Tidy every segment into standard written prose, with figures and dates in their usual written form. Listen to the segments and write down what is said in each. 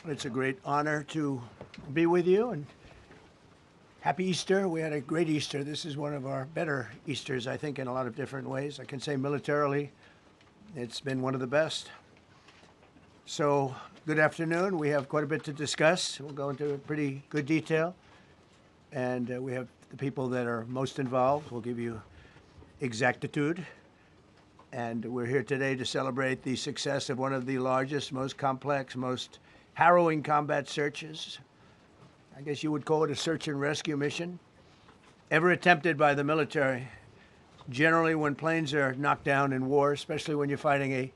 It's a great honor to be with you, and happy Easter. We had a great Easter. This is one of our better Easters, I think, in a lot of different ways. I can say militarily, it's been one of the best. So, good afternoon. We have quite a bit to discuss. We'll go into pretty good detail. And we have the people that are most involved. We'll give you exactitude. And we're here today to celebrate the success of one of the largest, most complex, most harrowing combat searches. I guess you would call it a search and rescue mission ever attempted by the military. Generally, when planes are knocked down in war, especially when you're fighting a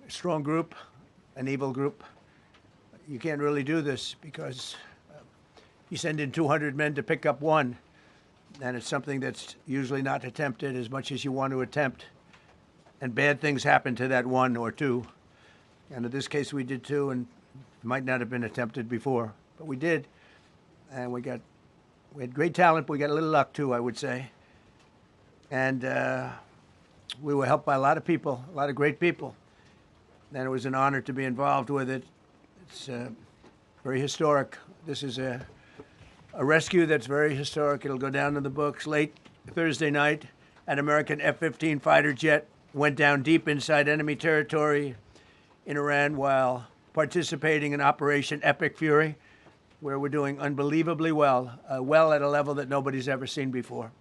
strong group, an evil group, you can't really do this because you send in 200 men to pick up one, and it's something that's usually not attempted as much as you want to attempt. And bad things happen to that one or two. And in this case, we did two, and it might not have been attempted before, but we did. And we had great talent, but we got a little luck too, I would say. And we were helped by a lot of people, a lot of great people. And it was an honor to be involved with it. It's very historic. This is a rescue that's very historic. It'll go down in the books. Late Thursday night, an American F-15 fighter jet went down deep inside enemy territory in Iran while participating in Operation Epic Fury, where we're doing unbelievably well, well at a level that nobody's ever seen before.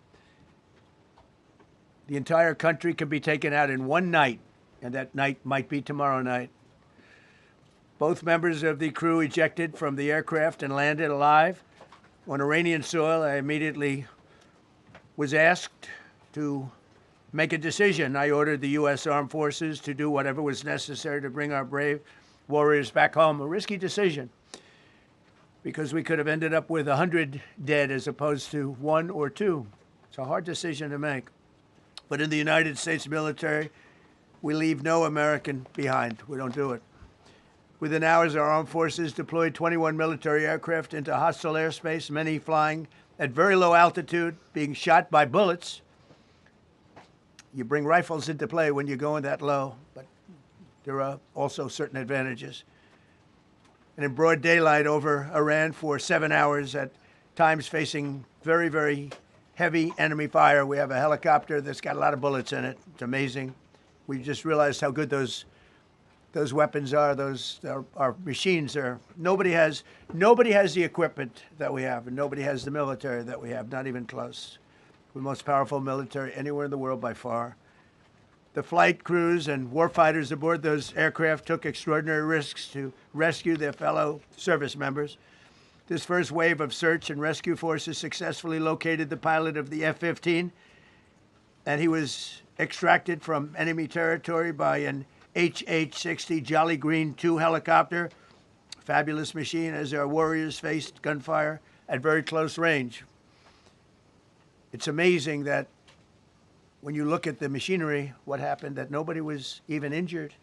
The entire country can be taken out in one night, and that night might be tomorrow night. Both members of the crew ejected from the aircraft and landed alive. On Iranian soil, I immediately was asked to make a decision. I ordered the U.S. Armed Forces to do whatever was necessary to bring our brave warriors back home. A risky decision, because we could have ended up with 100 dead as opposed to 1 or 2. It's a hard decision to make. But in the United States military, we leave no American behind. We don't do it. Within hours, our armed forces deployed 21 military aircraft into hostile airspace, many flying at very low altitude, being shot by bullets. You bring rifles into play when you're going that low, but there are also certain advantages. And in broad daylight over Iran for 7 hours, at times facing very, very heavy enemy fire. We have a helicopter that's got a lot of bullets in it. It's amazing. We just realized how good those weapons are. Our machines are. Nobody has the equipment that we have, and nobody has the military that we have. Not even close. We're the most powerful military anywhere in the world by far. The flight crews and warfighters aboard those aircraft took extraordinary risks to rescue their fellow service members. This first wave of search and rescue forces successfully located the pilot of the F-15, and he was extracted from enemy territory by an HH-60 Jolly Green II helicopter. Fabulous machine as our warriors faced gunfire at very close range. It's amazing that when you look at the machinery, what happened, that nobody was even injured.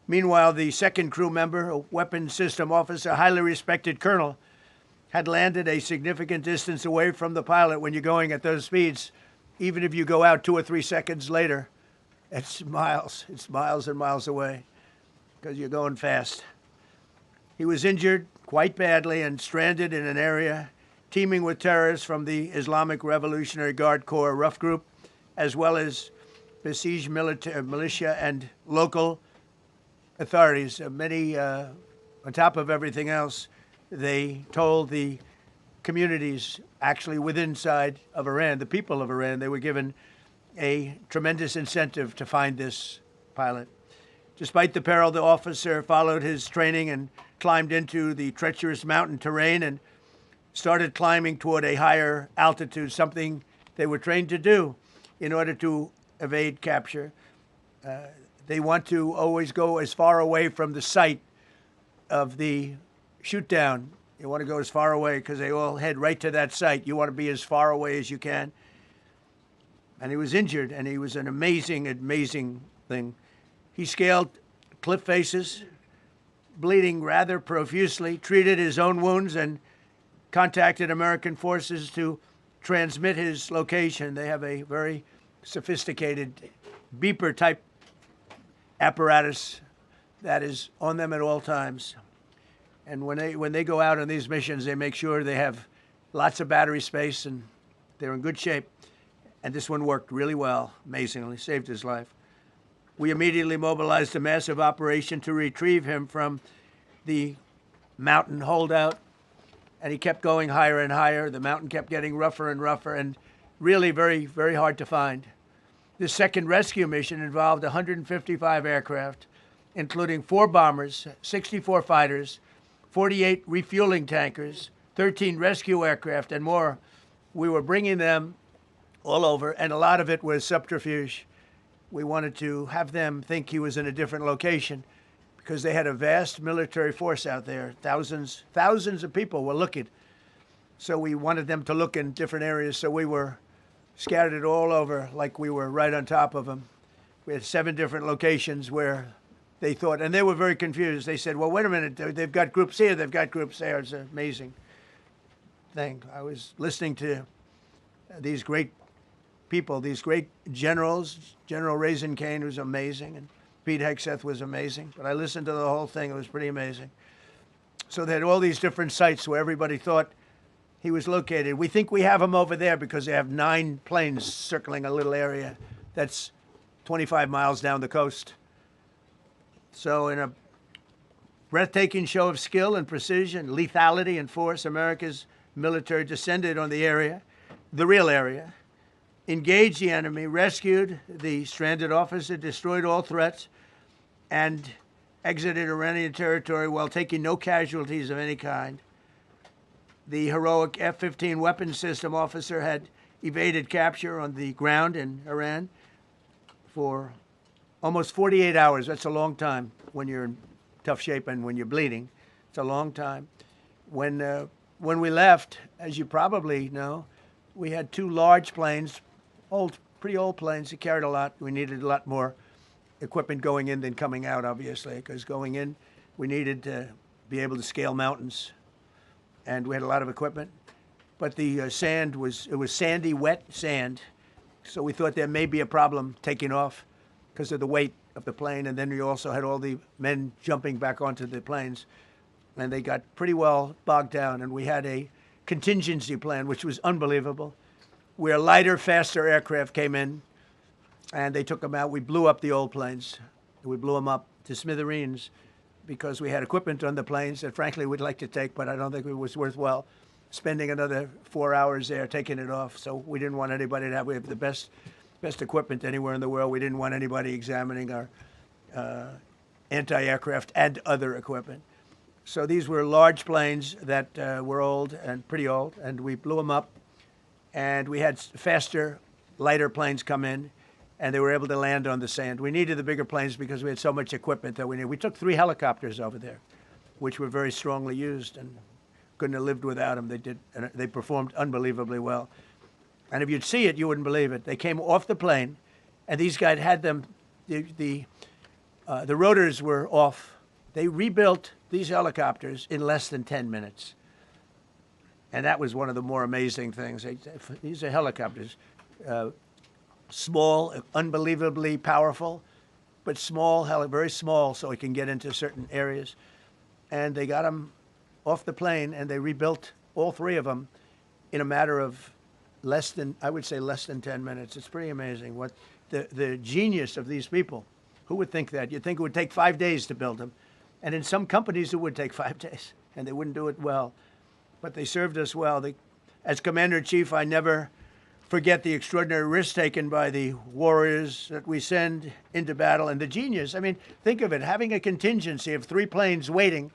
Meanwhile, the second crew member, a weapons system officer, highly respected colonel, had landed a significant distance away from the pilot. When you're going at those speeds, even if you go out 2 or 3 seconds later, it's miles and miles away because you're going fast. He was injured quite badly and stranded in an area teeming with terrorists from the Islamic Revolutionary Guard Corps rough group, as well as besieged militia and local authorities. Many, on top of everything else, they told the communities actually within side of Iran, the people of Iran, they were given a tremendous incentive to find this pilot. Despite the peril, the officer followed his training and climbed into the treacherous mountain terrain and started climbing toward a higher altitude, something they were trained to do in order to evade capture. They want to always go as far away from the site of the shoot down. You want to go as far away because they all head right to that site. You want to be as far away as you can. And he was injured, and he was an amazing, amazing thing. He scaled cliff faces, bleeding rather profusely, treated his own wounds, and contacted American forces to transmit his location. They have a very sophisticated beeper-type apparatus that is on them at all times. And when they go out on these missions, they make sure they have lots of battery space and they're in good shape. And this one worked really well, amazingly, saved his life. We immediately mobilized a massive operation to retrieve him from the mountain holdout. And he kept going higher and higher. The mountain kept getting rougher and rougher and really very, very hard to find. The second rescue mission involved 155 aircraft, including 4 bombers, 64 fighters, 48 refueling tankers, 13 rescue aircraft, and more. We were bringing them all over, and a lot of it was subterfuge. We wanted to have them think he was in a different location because they had a vast military force out there. Thousands of people were looking. So we wanted them to look in different areas, so we were scattered it all over like we were right on top of them. We had 7 different locations where they thought, and they were very confused. They said, well, wait a minute, they've got groups here, they've got groups there. It's an amazing thing. I was listening to these great people, these great generals. General Raisin Kane was amazing, and Pete Hegseth was amazing. But I listened to the whole thing. It was pretty amazing. So they had all these different sites where everybody thought he was located. We think we have him over there because they have 9 planes circling a little area that's 25 miles down the coast. So in a breathtaking show of skill and precision, lethality and force, America's military descended on the area, the real area, engaged the enemy, rescued the stranded officer, destroyed all threats, and exited Iranian territory while taking no casualties of any kind. The heroic F-15 weapons system officer had evaded capture on the ground in Iran for almost 48 hours. That's a long time when you're in tough shape and when you're bleeding. It's a long time. When we left, as you probably know, we had 2 large planes, pretty old planes that carried a lot. We needed a lot more equipment going in than coming out, obviously, because going in, we needed to be able to scale mountains. And we had a lot of equipment. But the sand was sandy, wet sand. So we thought there may be a problem taking off because of the weight of the plane. And then we also had all the men jumping back onto the planes. And they got pretty well bogged down. And we had a contingency plan, which was unbelievable, where lighter, faster aircraft came in, and they took them out. We blew up the old planes. We blew them up to smithereens because we had equipment on the planes that, frankly, we'd like to take, but I don't think it was worthwhile spending another 4 hours there taking it off. So we didn't want anybody to have. We have the best equipment anywhere in the world. We didn't want anybody examining our anti-aircraft and other equipment. So these were large planes that were old and pretty old, and we blew them up. And we had faster, lighter planes come in, and they were able to land on the sand. We needed the bigger planes because we had so much equipment that we needed. We took 3 helicopters over there, which were very strongly used and couldn't have lived without them. They performed unbelievably well. And if you'd see it, you wouldn't believe it. They came off the plane, and these guys had them, the rotors were off. They rebuilt these helicopters in less than 10 minutes. And that was one of the more amazing things. These are helicopters, small, unbelievably powerful, but small, very small, so it can get into certain areas. And they got them off the plane, and they rebuilt all 3 of them in a matter of less than 10 minutes. It's pretty amazing what the genius of these people. Who would think that? You'd think it would take 5 days to build them. And in some companies, it would take 5 days, and they wouldn't do it well. But they served us well. As Commander-in-Chief, I never forget the extraordinary risk taken by the warriors that we send into battle and the genius. I mean, think of it, having a contingency of 3 planes waiting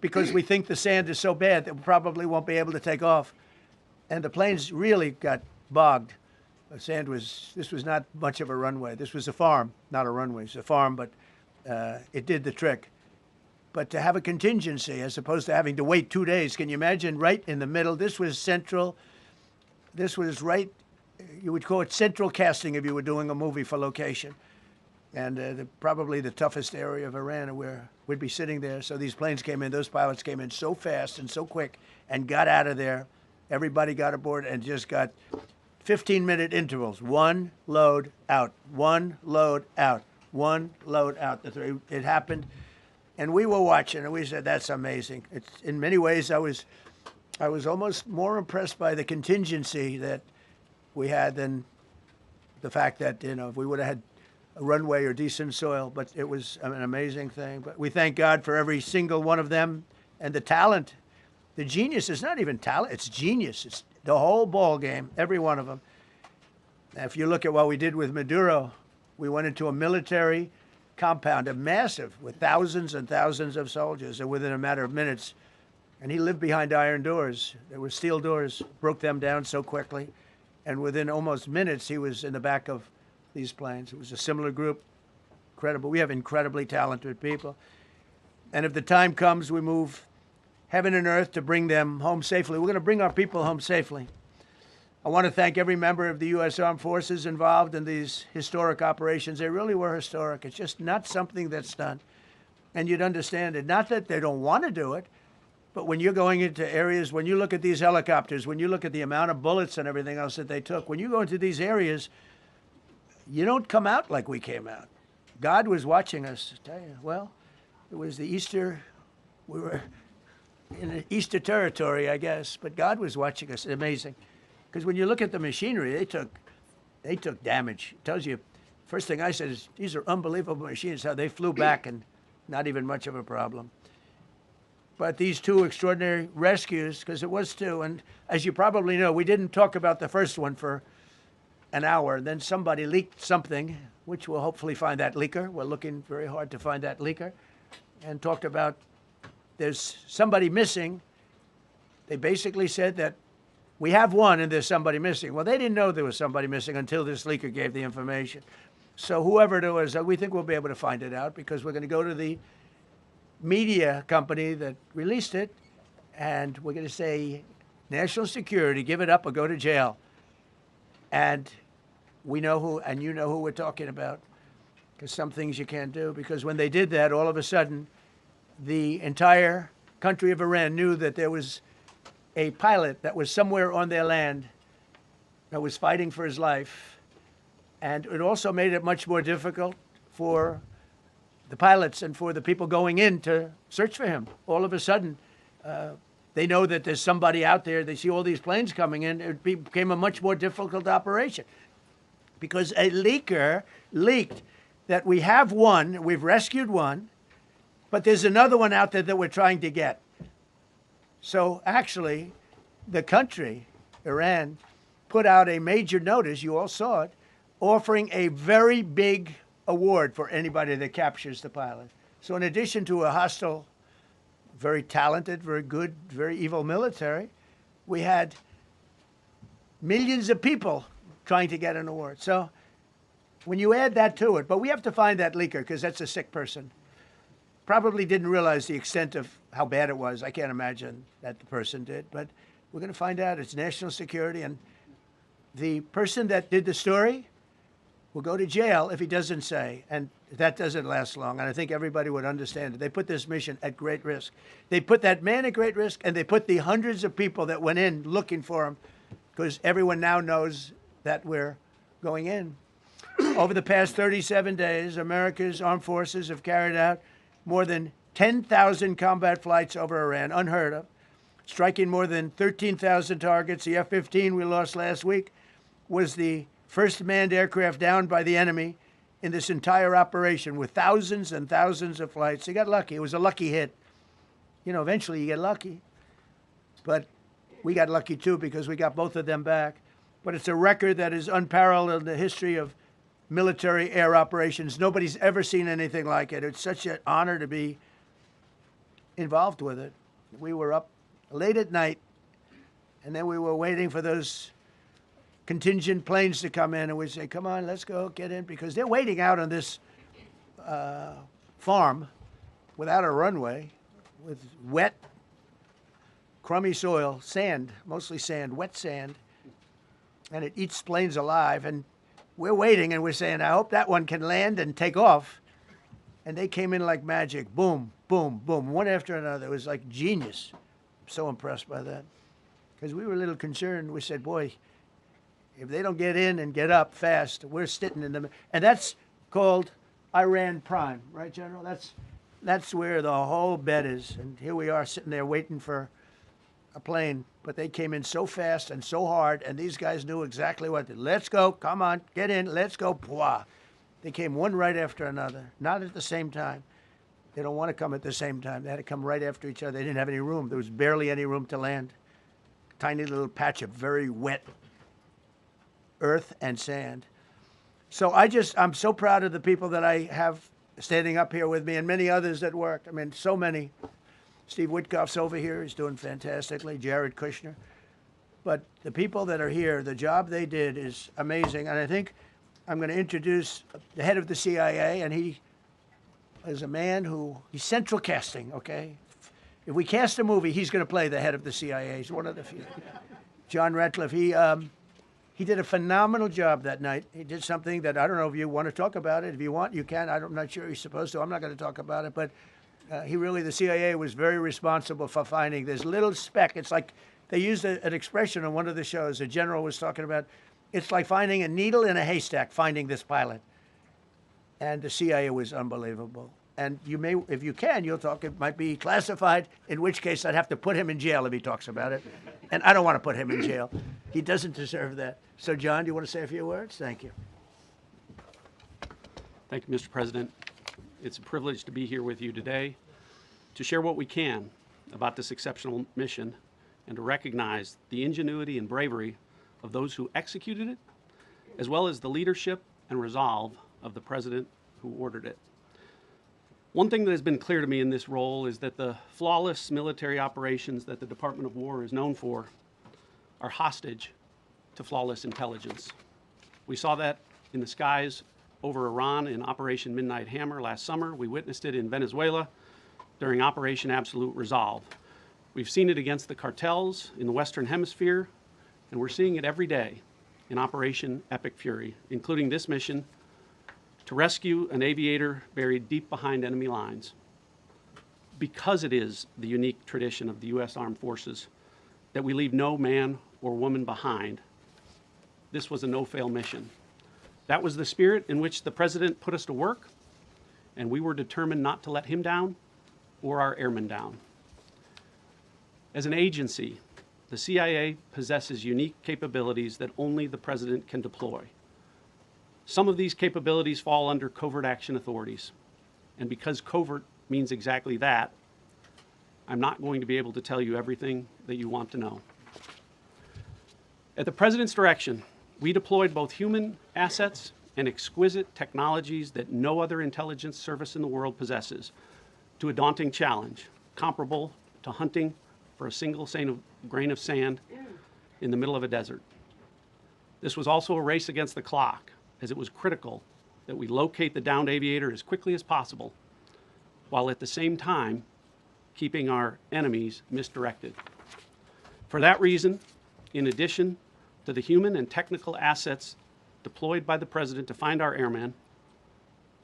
because we think the sand is so bad that we probably won't be able to take off. And the planes really got bogged. This was not much of a runway. This was a farm, not a runway. It's a farm, but it did the trick. But to have a contingency as opposed to having to wait 2 days, can you imagine right in the middle? This was central. This was right, you would call it central casting if you were doing a movie for location. And probably the toughest area of Iran where we'd be sitting there. So these planes came in, those pilots came in so fast and so quick and got out of there. Everybody got aboard and just got 15-minute intervals. 1 load out, 1 load out, 1 load out. It happened And we were watching, and we said, that's amazing. It's, in many ways, I was almost more impressed by the contingency that we had than the fact that, if we would have had a runway or decent soil. But it was an amazing thing. But we thank God for every single one of them and the talent. The genius is not even talent, it's genius. It's the whole ball game, every one of them. Now, if you look at what we did with Maduro, we went into a military compound, a massive, with thousands and thousands of soldiers, and within a matter of minutes, and he lived behind iron doors. There were steel doors, broke them down so quickly, and within almost minutes, he was in the back of these planes. It was a similar group, incredible. We have incredibly talented people, and if the time comes, we move heaven and earth to bring them home safely. We're going to bring our people home safely. I want to thank every member of the U.S. Armed Forces involved in these historic operations. They really were historic. It's just not something that's done. And you'd understand it. Not that they don't want to do it, but when you're going into areas, when you look at these helicopters, when you look at the amount of bullets and everything else that they took, when you go into these areas, you don't come out like we came out. God was watching us. I tell you, well, it was the Easter, we were in the Easter territory, I guess, but God was watching us. Amazing. Because when you look at the machinery, they took damage. It tells you, first thing I said is, these are unbelievable machines, how they flew back and not even much of a problem. But these two extraordinary rescues, because it was two, and as you probably know, we didn't talk about the first one for an hour. Then somebody leaked something, which we'll hopefully find that leaker. We're looking very hard to find that leaker. And talked about there's somebody missing. They basically said that we have one and there's somebody missing. Well, they didn't know there was somebody missing until this leaker gave the information. So whoever it was, we think we'll be able to find it out because we're going to go to the media company that released it, and we're going to say, national security, give it up or go to jail. And we know who, and you know who we're talking about, because some things you can't do. Because when they did that, all of a sudden, the entire country of Iran knew that there was a pilot that was somewhere on their land that was fighting for his life. And it also made it much more difficult for the pilots and for the people going in to search for him. All of a sudden, they know that there's somebody out there. They see all these planes coming in. It became a much more difficult operation because a leaker leaked that we have one, we've rescued one, but there's another one out there that we're trying to get. So actually, the country, Iran, put out a major notice, you all saw it, offering a very big award for anybody that captures the pilot. So in addition to a hostile, very talented, very good, very evil military, we had millions of people trying to get an award. So when you add that to it, but we have to find that leaker because that's a sick person. Probably didn't realize the extent of how bad it was. I can't imagine that the person did, but we're going to find out. It's national security, and the person that did the story will go to jail if he doesn't say, and that doesn't last long, and I think everybody would understand it. They put this mission at great risk. They put that man at great risk, and they put the hundreds of people that went in looking for him, because everyone now knows that we're going in. Over the past 37 days, America's armed forces have carried out more than 10,000 combat flights over Iran, unheard of, striking more than 13,000 targets. The F-15 we lost last week was the first manned aircraft downed by the enemy in this entire operation with thousands and thousands of flights. They got lucky. It was a lucky hit. You know, eventually you get lucky. But we got lucky too because we got both of them back. But it's a record that is unparalleled in the history of military air operations. Nobody's ever seen anything like it. It's such an honor to be involved with it. We were up late at night, and then we were waiting for those contingent planes to come in, and we'd say, come on, let's go, get in, because they're waiting out on this farm without a runway, with wet, crummy soil, sand, mostly sand, wet sand, and it eats planes alive, and we're waiting, and we're saying, I hope that one can land and take off. And they came in like magic. Boom, boom, boom, one after another. It was like genius. I'm so impressed by that. Because we were a little concerned. We said, boy, if they don't get in and get up fast, we're sitting in them. And that's called Iran Prime, right, General? That's That's where the whole bet is. And here we are sitting there waiting for a plane, but they came in so fast and so hard, and these guys knew exactly what to do. Let's go, come on, get in, let's go, Pwah. They came one right after another, not at the same time. They don't want to come at the same time. They had to come right after each other. They didn't have any room. There was barely any room to land. Tiny little patch of very wet earth and sand. So I'm so proud of the people that I have standing up here with me and many others that worked. I mean, so many. Steve Witkoff's over here. He's doing fantastically. Jared Kushner. But the people that are here, the job they did is amazing. And I think I'm going to introduce the head of the CIA, and he is a man he's central casting, okay? If we cast a movie, he's going to play the head of the CIA. He's one of the few. John Ratcliffe, he did a phenomenal job that night. He did something that I don't know if you want to talk about it. If you want, you can. I'm not sure you're supposed to. I'm not going to talk about it. But the CIA was very responsible for finding this little speck. It's like they used an expression on one of the shows. A general was talking about, it's like finding a needle in a haystack, finding this pilot. And the CIA was unbelievable. And you may, if you can, you'll talk, it might be classified, in which case I'd have to put him in jail if he talks about it. And I don't want to put him in jail. He doesn't deserve that. So, John, do you want to say a few words? Thank you. Thank you, Mr. President. It's a privilege to be here with you today to share what we can about this exceptional mission and to recognize the ingenuity and bravery of those who executed it, as well as the leadership and resolve of the President who ordered it. One thing that has been clear to me in this role is that the flawless military operations that the Department of War is known for are hostage to flawless intelligence. We saw that in the skies over Iran in Operation Midnight Hammer last summer. We witnessed it in Venezuela during Operation Absolute Resolve. We've seen it against the cartels in the Western Hemisphere, and we're seeing it every day in Operation Epic Fury, including this mission to rescue an aviator buried deep behind enemy lines. Because it is the unique tradition of the U.S. Armed Forces that we leave no man or woman behind, this was a no-fail mission. That was the spirit in which the President put us to work, and we were determined not to let him down or our airmen down. As an agency, the CIA possesses unique capabilities that only the President can deploy. Some of these capabilities fall under covert action authorities. And because covert means exactly that, I'm not going to be able to tell you everything that you want to know. At the President's direction, we deployed both human assets and exquisite technologies that no other intelligence service in the world possesses to a daunting challenge, comparable to hunting for a single grain of sand in the middle of a desert. This was also a race against the clock, as it was critical that we locate the downed aviator as quickly as possible, while at the same time keeping our enemies misdirected. For that reason, in addition to the human and technical assets deployed by the President to find our airmen,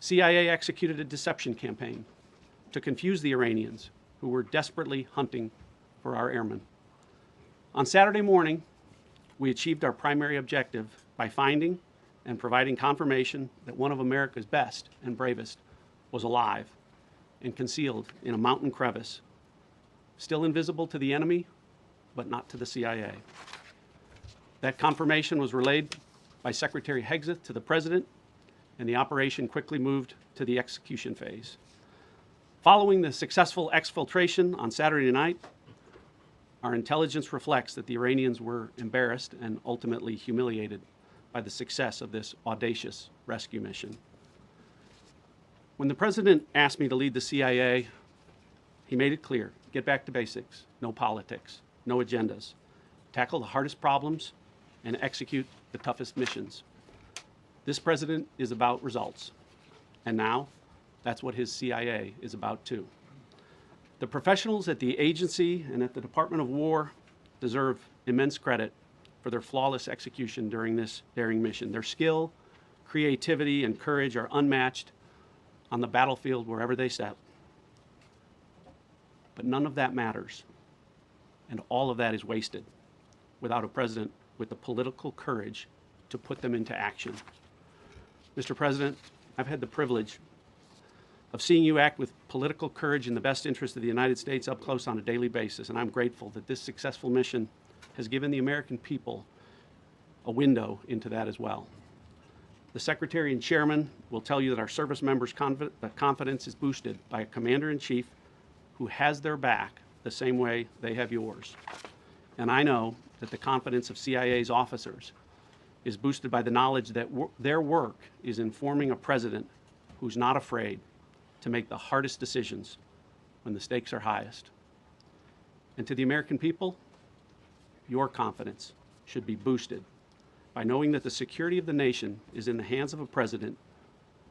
CIA executed a deception campaign to confuse the Iranians who were desperately hunting for our airmen. On Saturday morning, we achieved our primary objective by finding and providing confirmation that one of America's best and bravest was alive and concealed in a mountain crevice, still invisible to the enemy, but not to the CIA. That confirmation was relayed by Secretary Hegseth to the President, and the operation quickly moved to the execution phase. Following the successful exfiltration on Saturday night, our intelligence reflects that the Iranians were embarrassed and ultimately humiliated by the success of this audacious rescue mission. When the President asked me to lead the CIA, he made it clear, get back to basics, no politics, no agendas, tackle the hardest problems, and execute the toughest missions. This President is about results, and now that's what his CIA is about too. The professionals at the agency and at the Department of War deserve immense credit for their flawless execution during this daring mission. Their skill, creativity, and courage are unmatched on the battlefield wherever they step. But none of that matters, and all of that is wasted without a President with the political courage to put them into action. Mr. President, I've had the privilege of seeing you act with political courage in the best interest of the United States up close on a daily basis, and I'm grateful that this successful mission has given the American people a window into that as well. The Secretary and Chairman will tell you that our service members' confidence is boosted by a Commander-in-Chief who has their back the same way they have yours. And I know that the confidence of CIA's officers is boosted by the knowledge that their work is informing a president who's not afraid to make the hardest decisions when the stakes are highest. And to the American people, your confidence should be boosted by knowing that the security of the nation is in the hands of a president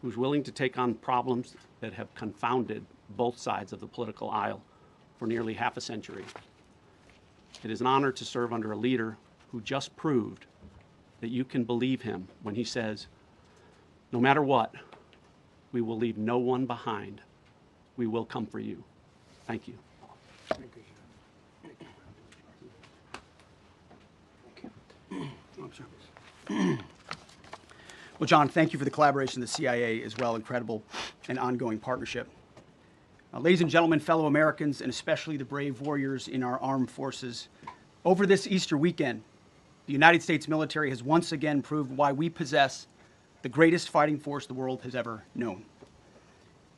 who's willing to take on problems that have confounded both sides of the political aisle for nearly half a century. It is an honor to serve under a leader who just proved that you can believe him when he says, no matter what, we will leave no one behind. We will come for you. Thank you. Well, John, thank you for the collaboration with the CIA as well. Incredible and ongoing partnership. Ladies and gentlemen, fellow Americans, and especially the brave warriors in our armed forces, over this Easter weekend, the United States military has once again proved why we possess the greatest fighting force the world has ever known.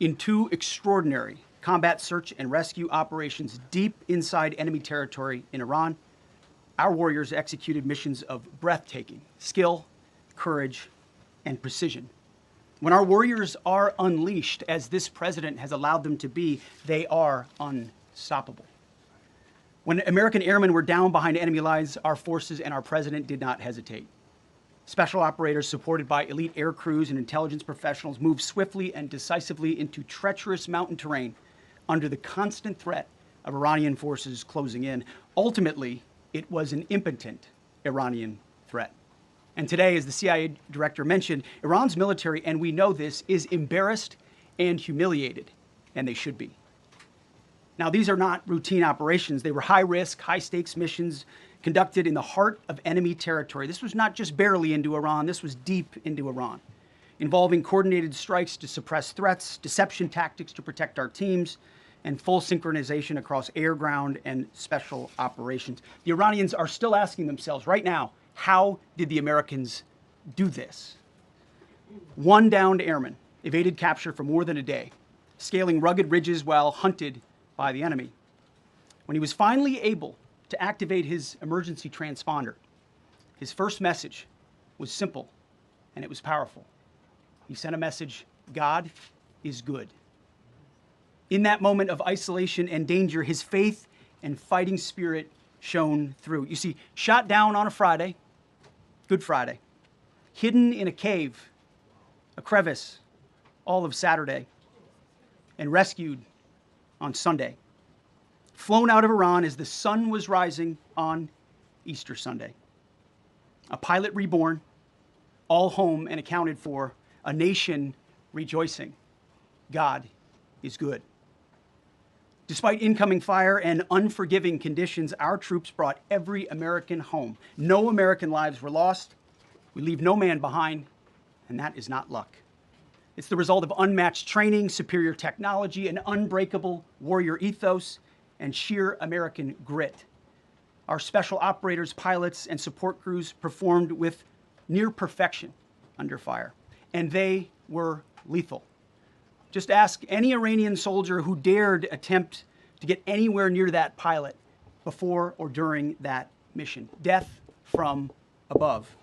In two extraordinary combat search and rescue operations deep inside enemy territory in Iran, our warriors executed missions of breathtaking skill, courage, and precision. When our warriors are unleashed, as this president has allowed them to be, they are unstoppable. When American airmen were down behind enemy lines, our forces and our president did not hesitate. Special operators supported by elite air crews and intelligence professionals moved swiftly and decisively into treacherous mountain terrain under the constant threat of Iranian forces closing in. Ultimately, it was an impotent Iranian threat. And today, as the CIA director mentioned, Iran's military, and we know this, is embarrassed and humiliated, and they should be. Now, these are not routine operations. They were high-risk, high-stakes missions conducted in the heart of enemy territory. This was not just barely into Iran, this was deep into Iran, involving coordinated strikes to suppress threats, deception tactics to protect our teams, and full synchronization across air, ground, and special operations. The Iranians are still asking themselves right now, how did the Americans do this? One downed airman evaded capture for more than a day, scaling rugged ridges while hunted by the enemy. When he was finally able to activate his emergency transponder, his first message was simple and it was powerful. He sent a message, God is good. In that moment of isolation and danger, his faith and fighting spirit shone through. You see, shot down on a Friday, Good Friday, hidden in a cave, a crevice, all of Saturday, and rescued on Sunday. Flown out of Iran as the sun was rising on Easter Sunday. A pilot reborn, all home and accounted for, a nation rejoicing. God is good. Despite incoming fire and unforgiving conditions, our troops brought every American home. No American lives were lost. We leave no man behind, and that is not luck. It's the result of unmatched training, superior technology, an unbreakable warrior ethos, and sheer American grit. Our special operators, pilots, and support crews performed with near perfection under fire, and they were lethal. Just ask any Iranian soldier who dared attempt to get anywhere near that pilot before or during that mission. Death from above.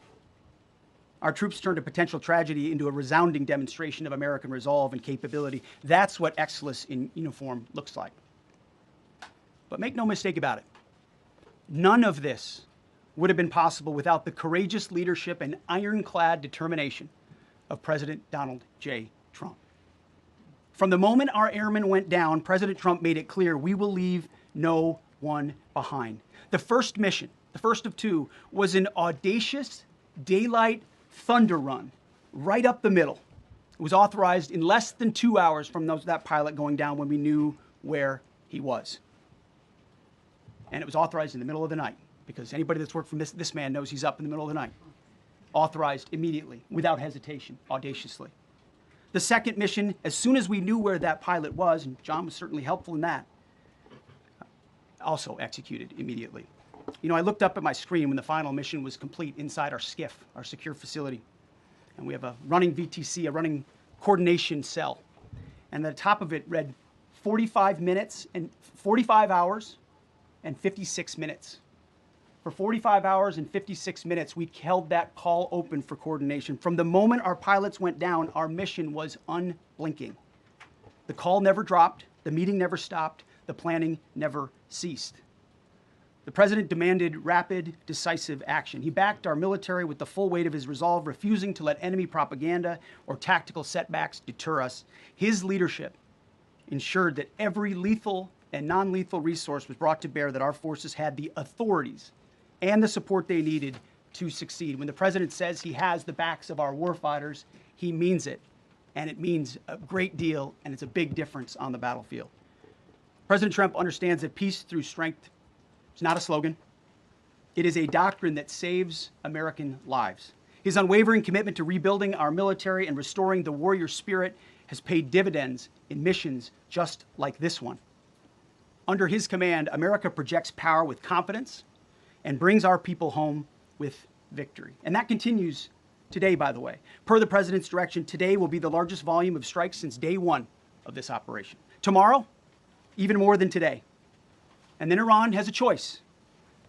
Our troops turned a potential tragedy into a resounding demonstration of American resolve and capability. That's what excellence in uniform looks like. But make no mistake about it. None of this would have been possible without the courageous leadership and ironclad determination of President Donald J. Trump. From the moment our airmen went down, President Trump made it clear we will leave no one behind. The first mission, the first of two, was an audacious daylight thunder run right up the middle. It was authorized in less than 2 hours from that pilot going down when we knew where he was. And it was authorized in the middle of the night because anybody that's worked for this man knows he's up in the middle of the night. Authorized immediately, without hesitation, audaciously. The second mission, as soon as we knew where that pilot was, and John was certainly helpful in that, also executed immediately. You know, I looked up at my screen when the final mission was complete inside our SCIF, our secure facility. And we have a running VTC, a running coordination cell. And the top of it read 45 hours and 56 minutes. For 45 hours and 56 minutes, we held that call open for coordination. From the moment our pilots went down, our mission was unblinking. The call never dropped, the meeting never stopped, the planning never ceased. The president demanded rapid, decisive action. He backed our military with the full weight of his resolve, refusing to let enemy propaganda or tactical setbacks deter us. His leadership ensured that every lethal and non-lethal resource was brought to bear, that our forces had the authorities and the support they needed to succeed. When the president says he has the backs of our warfighters, he means it. And it means a great deal, and it's a big difference on the battlefield. President Trump understands that peace through strength is not a slogan. It is a doctrine that saves American lives. His unwavering commitment to rebuilding our military and restoring the warrior spirit has paid dividends in missions just like this one. Under his command, America projects power with confidence and brings our people home with victory. And that continues today, by the way. Per the president's direction, today will be the largest volume of strikes since day one of this operation. Tomorrow, even more than today. And then Iran has a choice.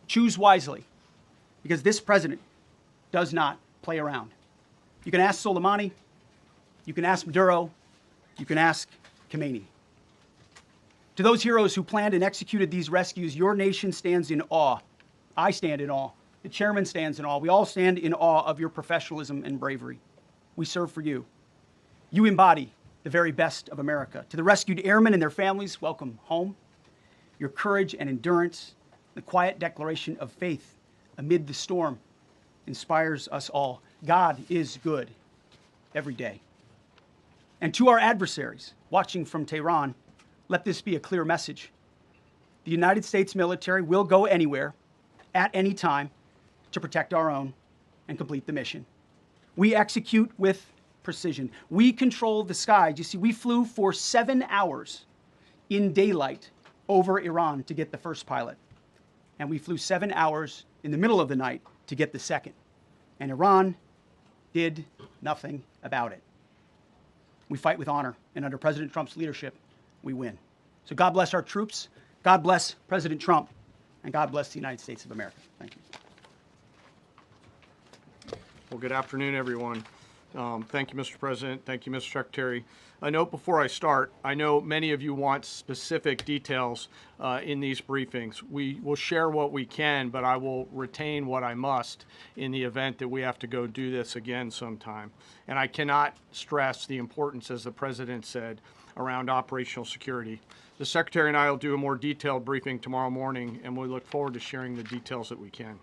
Choose wisely, because this president does not play around. You can ask Soleimani, you can ask Maduro, you can ask Khamenei. To those heroes who planned and executed these rescues, your nation stands in awe. I stand in awe. The chairman stands in awe. We all stand in awe of your professionalism and bravery. We serve for you. You embody the very best of America. To the rescued airmen and their families, welcome home. Your courage and endurance, the quiet declaration of faith amid the storm, inspires us all. God is good every day. And to our adversaries watching from Tehran, let this be a clear message. The United States military will go anywhere, at any time, to protect our own and complete the mission. We execute with precision. We control the skies. You see, we flew for 7 hours in daylight over Iran to get the first pilot. And we flew 7 hours in the middle of the night to get the second. And Iran did nothing about it. We fight with honor, and under President Trump's leadership, we win. So God bless our troops, God bless President Trump, and God bless the United States of America. Thank you. Well, good afternoon, everyone. Thank you, Mr. President. Thank you, Mr. Secretary. A note before I start, I know many of you want specific details in these briefings. We will share what we can, but I will retain what I must in the event that we have to go do this again sometime. And I cannot stress the importance, as the President said, around operational security. The Secretary and I will do a more detailed briefing tomorrow morning, and we look forward to sharing the details that we can.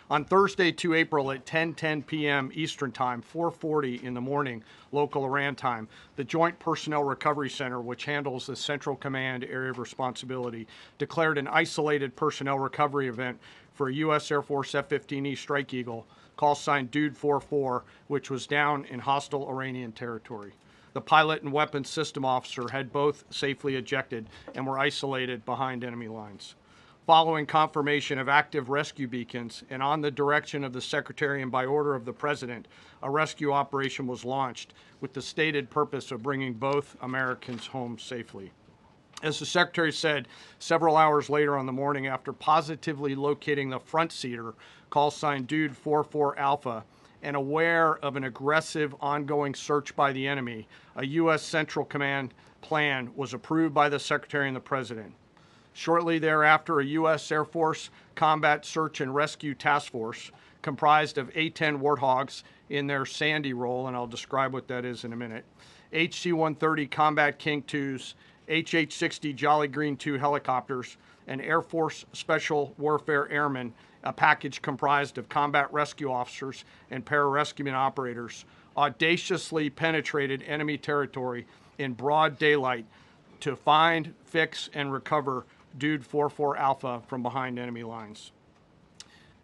On Thursday, 2 April at 10:10 p.m. Eastern Time, 4:40 in the morning, local Iran time, the Joint Personnel Recovery Center, which handles the Central Command area of responsibility, declared an isolated personnel recovery event for a U.S. Air Force F-15E Strike Eagle, call sign Dude 44, which was down in hostile Iranian territory. The pilot and weapons system officer had both safely ejected and were isolated behind enemy lines. Following confirmation of active rescue beacons and on the direction of the Secretary and by order of the President, a rescue operation was launched with the stated purpose of bringing both Americans home safely. As the Secretary said, several hours later on the morning after positively locating the front seater, call sign Dude 44 Alpha, and aware of an aggressive ongoing search by the enemy, a U.S. Central Command plan was approved by the Secretary and the President. Shortly thereafter, a U.S. Air Force Combat Search and Rescue Task Force, comprised of A-10 Warthogs in their Sandy role, and I'll describe what that is in a minute, HC-130 Combat King IIs, HH-60 Jolly Green II helicopters, and Air Force Special Warfare Airmen, a package comprised of combat rescue officers and pararescueman operators, audaciously penetrated enemy territory in broad daylight to find, fix, and recover Dude 44 Alpha from behind enemy lines.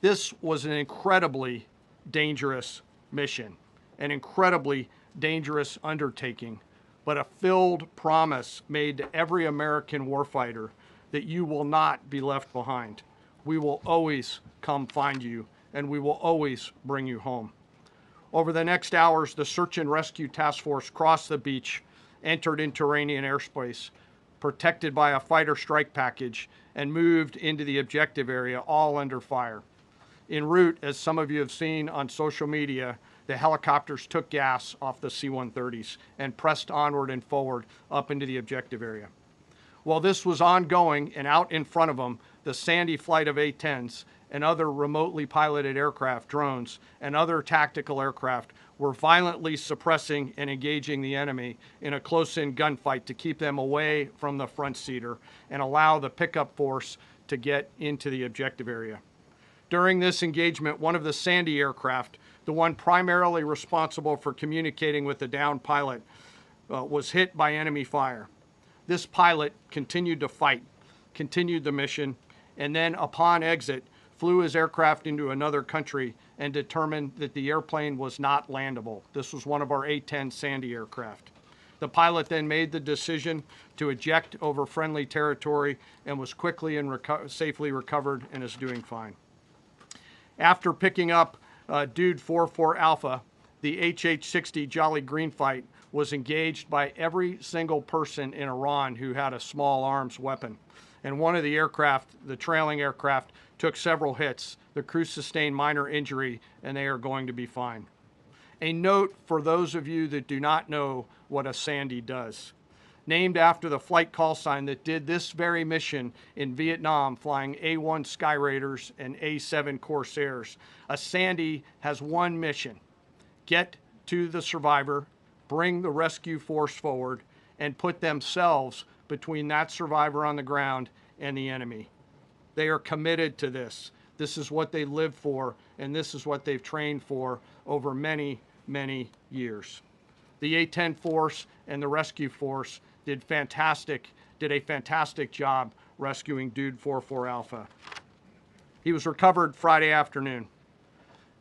This was an incredibly dangerous mission, an incredibly dangerous undertaking, but a filled promise made to every American warfighter that you will not be left behind. We will always come find you, and we will always bring you home. Over the next hours, the search and rescue task force crossed the beach, entered into Iranian airspace, protected by a fighter strike package, and moved into the objective area, all under fire. En route, as some of you have seen on social media, the helicopters took gas off the C-130s and pressed onward and forward up into the objective area. While this was ongoing and out in front of them, the Sandy flight of A-10s and other remotely piloted aircraft, drones, and other tactical aircraft were violently suppressing and engaging the enemy in a close-in gunfight to keep them away from the front seater and allow the pickup force to get into the objective area. During this engagement, one of the Sandy aircraft, the one primarily responsible for communicating with the downed pilot, was hit by enemy fire. This pilot continued to fight, continued the mission, and then upon exit, flew his aircraft into another country and determined that the airplane was not landable. This was one of our A-10 Sandy aircraft. The pilot then made the decision to eject over friendly territory and was quickly and safely recovered and is doing fine. After picking up Dude 44 Alpha, the HH-60 Jolly Green fight was engaged by every single person in Iran who had a small arms weapon. And one of the aircraft, the trailing aircraft, took several hits. The crew sustained minor injury, and they are going to be fine. A note for those of you that do not know what a Sandy does. Named after the flight call sign that did this very mission in Vietnam, flying A-1 Sky Raiders and A-7 Corsairs, a Sandy has one mission: get to the survivor, bring the rescue force forward, and put themselves between that survivor on the ground and the enemy. They are committed to this. This is what they live for, and this is what they've trained for over many, many years. The A-10 force and the rescue force did a fantastic job rescuing Dude 44 Alpha. He was recovered Friday afternoon.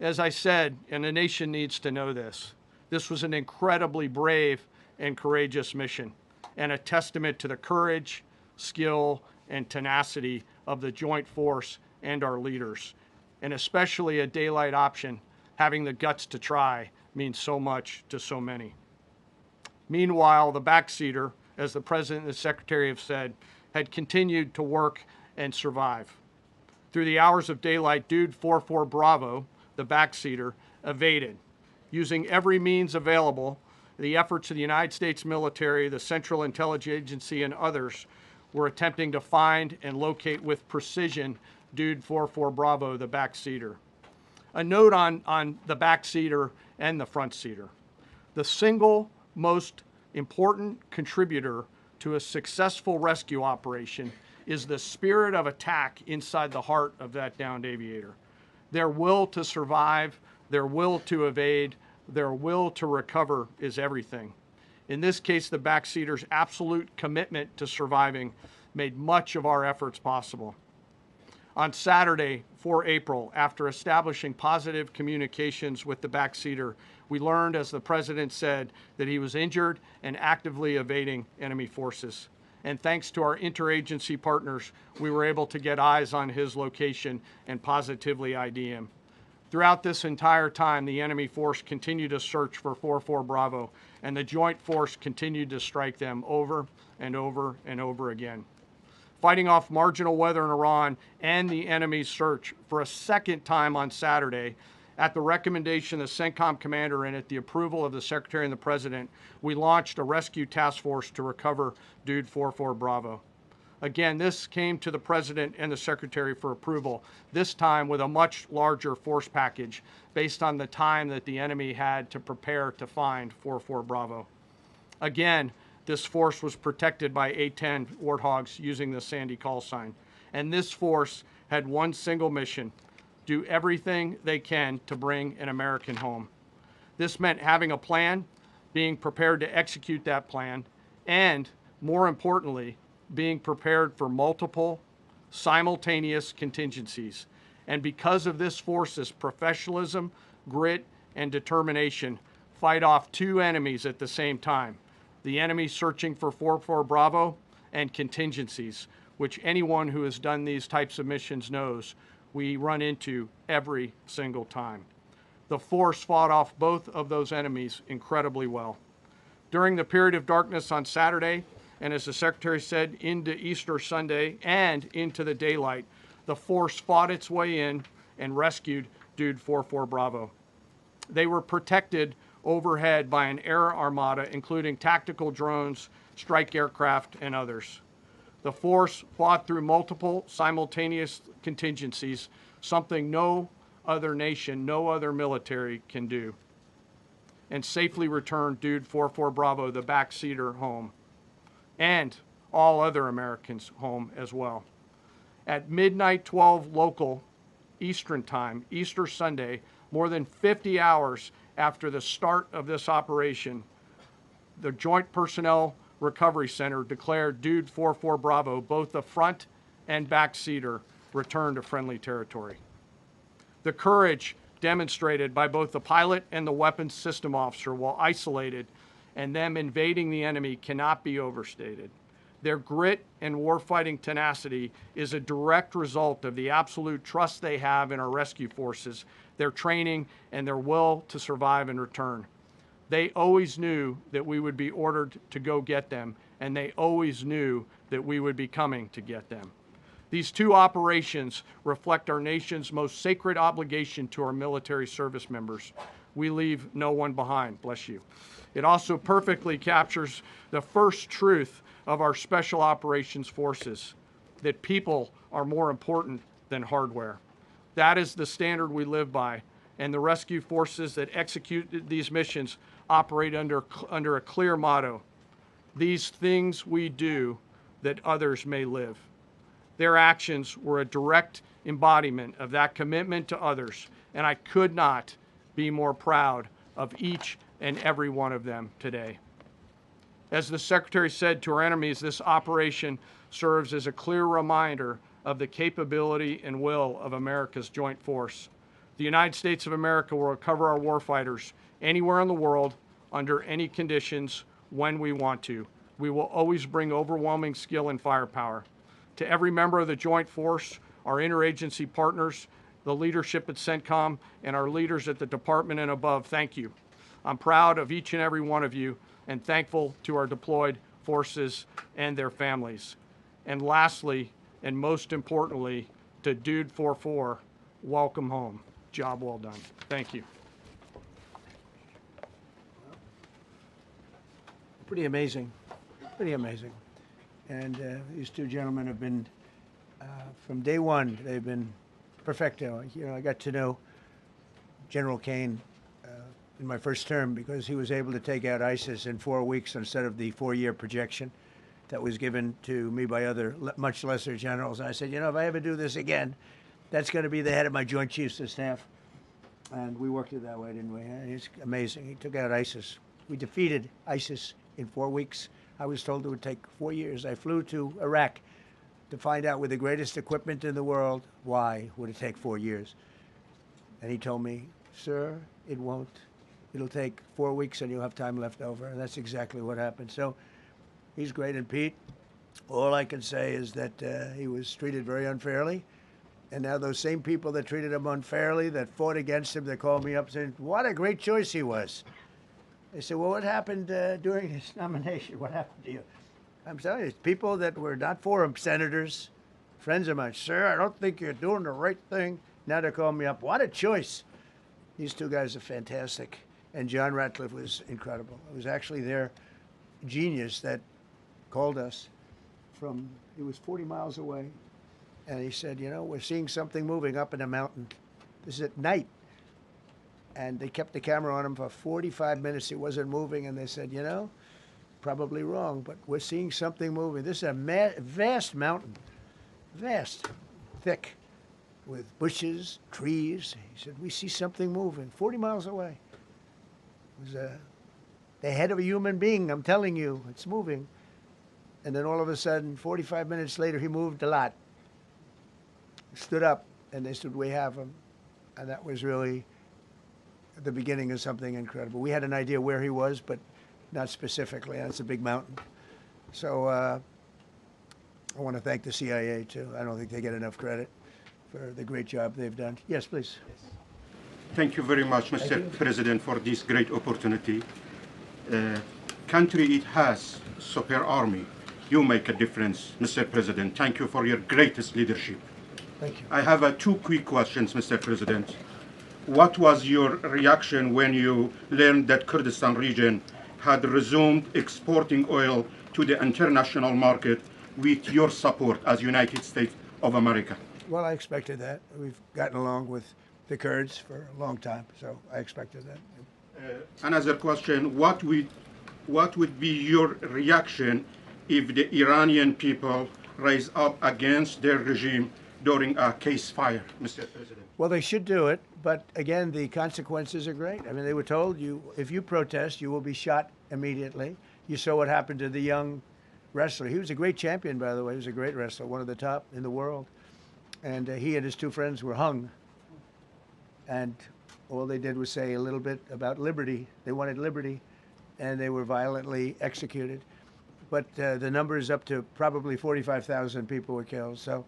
As I said, and the nation needs to know this, this was an incredibly brave and courageous mission, and a testament to the courage, skill, and tenacity of the joint force and our leaders. And especially a daylight option, having the guts to try, means so much to so many. Meanwhile, the backseater, as the President and the Secretary have said, had continued to work and survive. Through the hours of daylight, Dude 44 Bravo, the backseater, evaded. Using every means available, the efforts of the United States military, the Central Intelligence Agency, and others were attempting to find and locate with precision Dude 44 Bravo, the backseater. A note on the backseater and the front seater. The single most important contributor to a successful rescue operation is the spirit of attack inside the heart of that downed aviator. Their will to survive, their will to evade, their will to recover is everything. In this case, the backseater's absolute commitment to surviving made much of our efforts possible. On Saturday, 4 April, after establishing positive communications with the backseater, we learned, as the President said, that he was injured and actively evading enemy forces. And thanks to our interagency partners, we were able to get eyes on his location and positively ID him. Throughout this entire time, the enemy force continued to search for 44 Bravo, and the joint force continued to strike them over and over and over again. Fighting off marginal weather in Iran and the enemy's search for a second time on Saturday, at the recommendation of the CENTCOM commander and at the approval of the Secretary and the President, we launched a rescue task force to recover Dude 44 Bravo. Again, this came to the President and the Secretary for approval, this time with a much larger force package based on the time that the enemy had to prepare to find 44 Bravo. Again, this force was protected by A-10 Warthogs using the Sandy call sign. And this force had one single mission: do everything they can to bring an American home. This meant having a plan, being prepared to execute that plan, and, more importantly, being prepared for multiple, simultaneous contingencies. And because of this force's professionalism, grit, and determination, fight off two enemies at the same time. The enemy searching for 4-4 Bravo and contingencies, which anyone who has done these types of missions knows we run into every single time. The force fought off both of those enemies incredibly well. During the period of darkness on Saturday, and as the Secretary said, into Easter Sunday and into the daylight, the force fought its way in and rescued Dude 4-4 Bravo. They were protected overhead by an air armada, including tactical drones, strike aircraft, and others. The force fought through multiple simultaneous contingencies, something no other nation, no other military can do, and safely returned Dude 4-4 Bravo, the backseater, home, and all other Americans home as well. At midnight 12 local Eastern time, Easter Sunday, more than 50 hours after the start of this operation, the Joint Personnel Recovery Center declared Dude 4-4 Bravo, both the front and backseater, returned to friendly territory. The courage demonstrated by both the pilot and the weapons system officer while isolated and them invading the enemy cannot be overstated. Their grit and warfighting tenacity is a direct result of the absolute trust they have in our rescue forces, their training, and their will to survive and return. They always knew that we would be ordered to go get them, and they always knew that we would be coming to get them. These two operations reflect our nation's most sacred obligation to our military service members. We leave no one behind, bless you. It also perfectly captures the first truth of our Special Operations Forces, that people are more important than hardware. That is the standard we live by, and the rescue forces that execute these missions operate under a clear motto: these things we do that others may live. Their actions were a direct embodiment of that commitment to others, and I could not be more proud of each and every one of them today. As the Secretary said to our enemies, this operation serves as a clear reminder of the capability and will of America's joint force. The United States of America will recover our warfighters anywhere in the world, under any conditions, when we want to. We will always bring overwhelming skill and firepower. To every member of the Joint Force, our interagency partners, the leadership at CENTCOM, and our leaders at the department and above, thank you. I'm proud of each and every one of you and thankful to our deployed forces and their families. And lastly, and most importantly, to Dude 4-4, welcome home. Job well done. Thank you. Pretty amazing, pretty amazing. And these two gentlemen have been, from day one, they've been perfecto. You know, I got to know General Kane in my first term because he was able to take out ISIS in 4 weeks instead of the 4-year projection that was given to me by other much lesser generals. And I said, you know, if I ever do this again, that's going to be the head of my Joint Chiefs of Staff. And we worked it that way, didn't we? It's amazing. He took out ISIS. We defeated ISIS in 4 weeks. I was told it would take 4 years. I flew to Iraq to find out with the greatest equipment in the world, why would it take 4 years? And he told me, sir, it won't. It'll take 4 weeks and you'll have time left over. And that's exactly what happened. So he's great. And Pete, all I can say is that he was treated very unfairly. And now those same people that treated him unfairly, that fought against him, they called me up saying, what a great choice he was. They said, well, what happened during his nomination? What happened to you? I'm telling you, people that were not for him, senators, friends of mine, sir, I don't think you're doing the right thing. Now they're calling me up. What a choice. These two guys are fantastic. And John Ratcliffe was incredible. It was actually their genius that called us from, he was 40 miles away. And he said, you know, we're seeing something moving up in the mountain. This is at night. And they kept the camera on him for 45 minutes. He wasn't moving. And they said, you know, probably wrong, but we're seeing something moving. This is a vast mountain, vast, thick, with bushes, trees. He said, we see something moving 40 miles away. It was the head of a human being. I'm telling you, it's moving. And then all of a sudden, 45 minutes later, he moved a lot. Stood up, and they said, we have him. And that was really the beginning of something incredible. We had an idea where he was, but not specifically. That's a big mountain. So I want to thank the CIA, too. I don't think they get enough credit for the great job they've done. Yes, please. Thank you very much, Mr. President, for this great opportunity. Country, it has super army. You make a difference, Mr. President. Thank you for your greatest leadership. Thank you. I have two quick questions, Mr. President. What was your reaction when you learned that Kurdistan region had resumed exporting oil to the international market with your support as United States of America? Well, I expected that. We've gotten along with the Kurds for a long time, so I expected that. Another question, what would be your reaction if the Iranian people rise up against their regime during a ceasefire, Mr. President? Well, they should do it, but again, the consequences are great. I mean, they were told, if you protest, you will be shot immediately. You saw what happened to the young wrestler. He was a great champion, by the way. He was a great wrestler, one of the top in the world. And he and his two friends were hung. And all they did was say a little bit about liberty. They wanted liberty, and they were violently executed. But the number is up to probably 45,000 people were killed. So,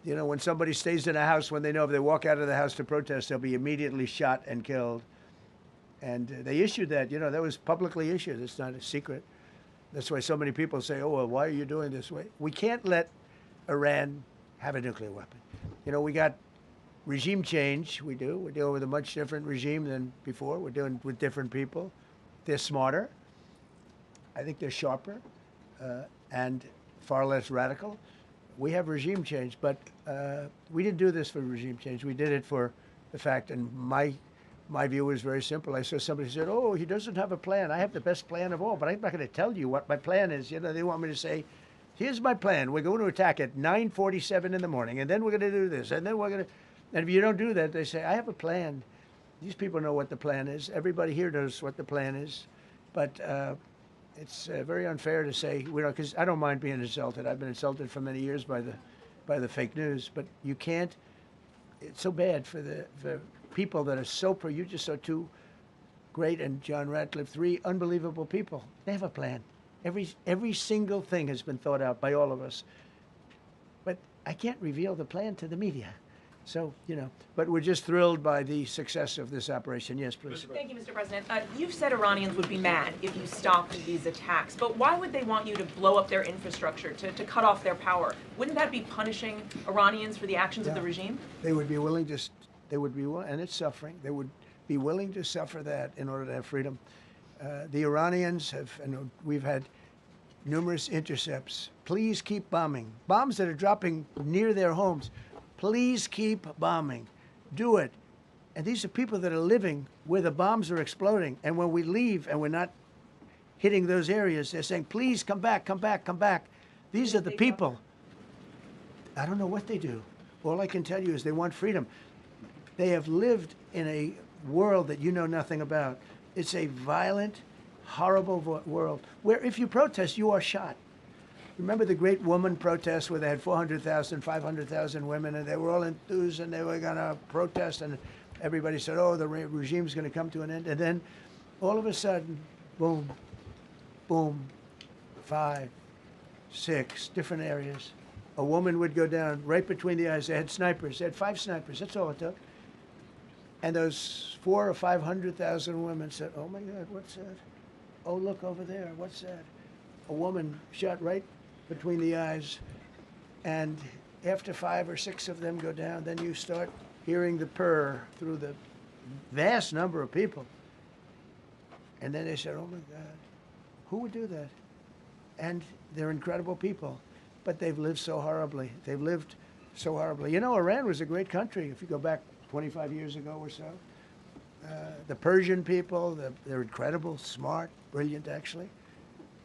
you know, when somebody stays in a house, when they know if they walk out of the house to protest, they'll be immediately shot and killed. And they issued that, you know, that was publicly issued. It's not a secret. That's why so many people say, oh, well, why are you doing this way? We can't let Iran have a nuclear weapon. You know, we got regime change, we do. We're dealing with a much different regime than before. We're dealing with different people. They're smarter. I think they're sharper and far less radical. We have regime change, but we didn't do this for regime change. We did it for the fact, and my view was very simple. I saw somebody said, oh, he doesn't have a plan. I have the best plan of all, but I'm not going to tell you what my plan is. You know, they want me to say, here's my plan. We're going to attack at 9:47 in the morning, and then we're going to do this, and then we're going to... And if you don't do that, they say, I have a plan. These people know what the plan is. Everybody here knows what the plan is. But it's very unfair to say, because I don't mind being insulted. I've been insulted for many years by the fake news. But you can't... It's so bad for the people that are so... You just saw two great, and John Ratcliffe, three unbelievable people. They have a plan. Every single thing has been thought out by all of us. But I can't reveal the plan to the media. So, you know, but we're just thrilled by the success of this operation. Yes, please. Thank you, Mr. President. You've said Iranians would be mad if you stopped these attacks, but why would they want you to blow up their infrastructure, to cut off their power? Wouldn't that be punishing Iranians for the actions of the regime? They would be willing to, and it's suffering, they would be willing to suffer that in order to have freedom. The Iranians have, and we've had numerous intercepts. Please keep bombing. Bombs that are dropping near their homes. Please keep bombing. Do it. And these are people that are living where the bombs are exploding. And when we leave and we're not hitting those areas, they're saying, please come back, come back, come back. These are the people. I don't know what they do. All I can tell you is they want freedom. They have lived in a world that you know nothing about. It's a violent, horrible world where if you protest, you are shot. Remember the great woman protests where they had 400,000, 500,000 women, and they were all enthused, and they were going to protest, and everybody said, oh, the regime's going to come to an end. And then all of a sudden, boom, boom, 5, 6 different areas. A woman would go down right between the eyes. They had snipers. They had 5 snipers. That's all it took. And those 400,000 or 500,000 women said, oh, my God, what's that? Oh, look over there. What's that? A woman shot right between the eyes, and after 5 or 6 of them go down, then you start hearing the purr through the vast number of people. And then they said, oh my God, who would do that? And they're incredible people, but they've lived so horribly. They've lived so horribly. You know, Iran was a great country if you go back 25 years ago or so. The Persian people, they're incredible, smart, brilliant actually.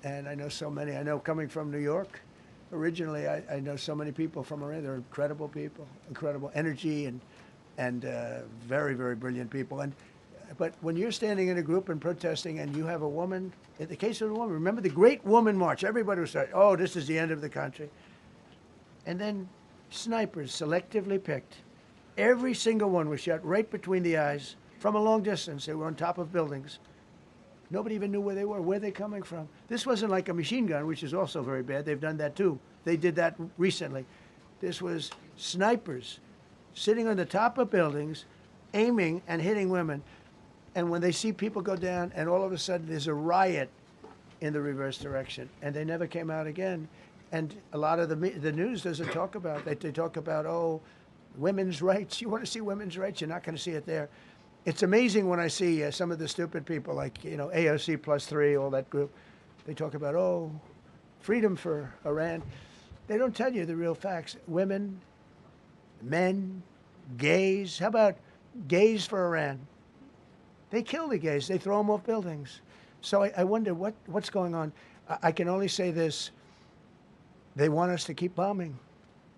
And I know so many. I know coming from New York, originally I know so many people from Iran. They're incredible people, incredible energy, and very, very brilliant people. But when you're standing in a group and protesting and you have a woman, in the case of the woman, remember the Great Woman March, everybody was saying, oh, this is the end of the country. And then snipers selectively picked. Every single one was shot right between the eyes, from a long distance. They were on top of buildings. Nobody even knew where they were. Where they coming from? This wasn't like a machine gun, which is also very bad. They've done that too. They did that recently. This was snipers sitting on the top of buildings, aiming and hitting women. And when they see people go down, and all of a sudden there's a riot in the reverse direction, and they never came out again. And a lot of the news doesn't talk about that. They talk about, oh, women's rights. You want to see women's rights? You're not going to see it there. It's amazing when I see some of the stupid people like, AOC +3, all that group. They talk about, oh, freedom for Iran. They don't tell you the real facts. Women, men, gays. How about gays for Iran? They kill the gays. They throw them off buildings. So I wonder what's going on. I can only say this. They want us to keep bombing,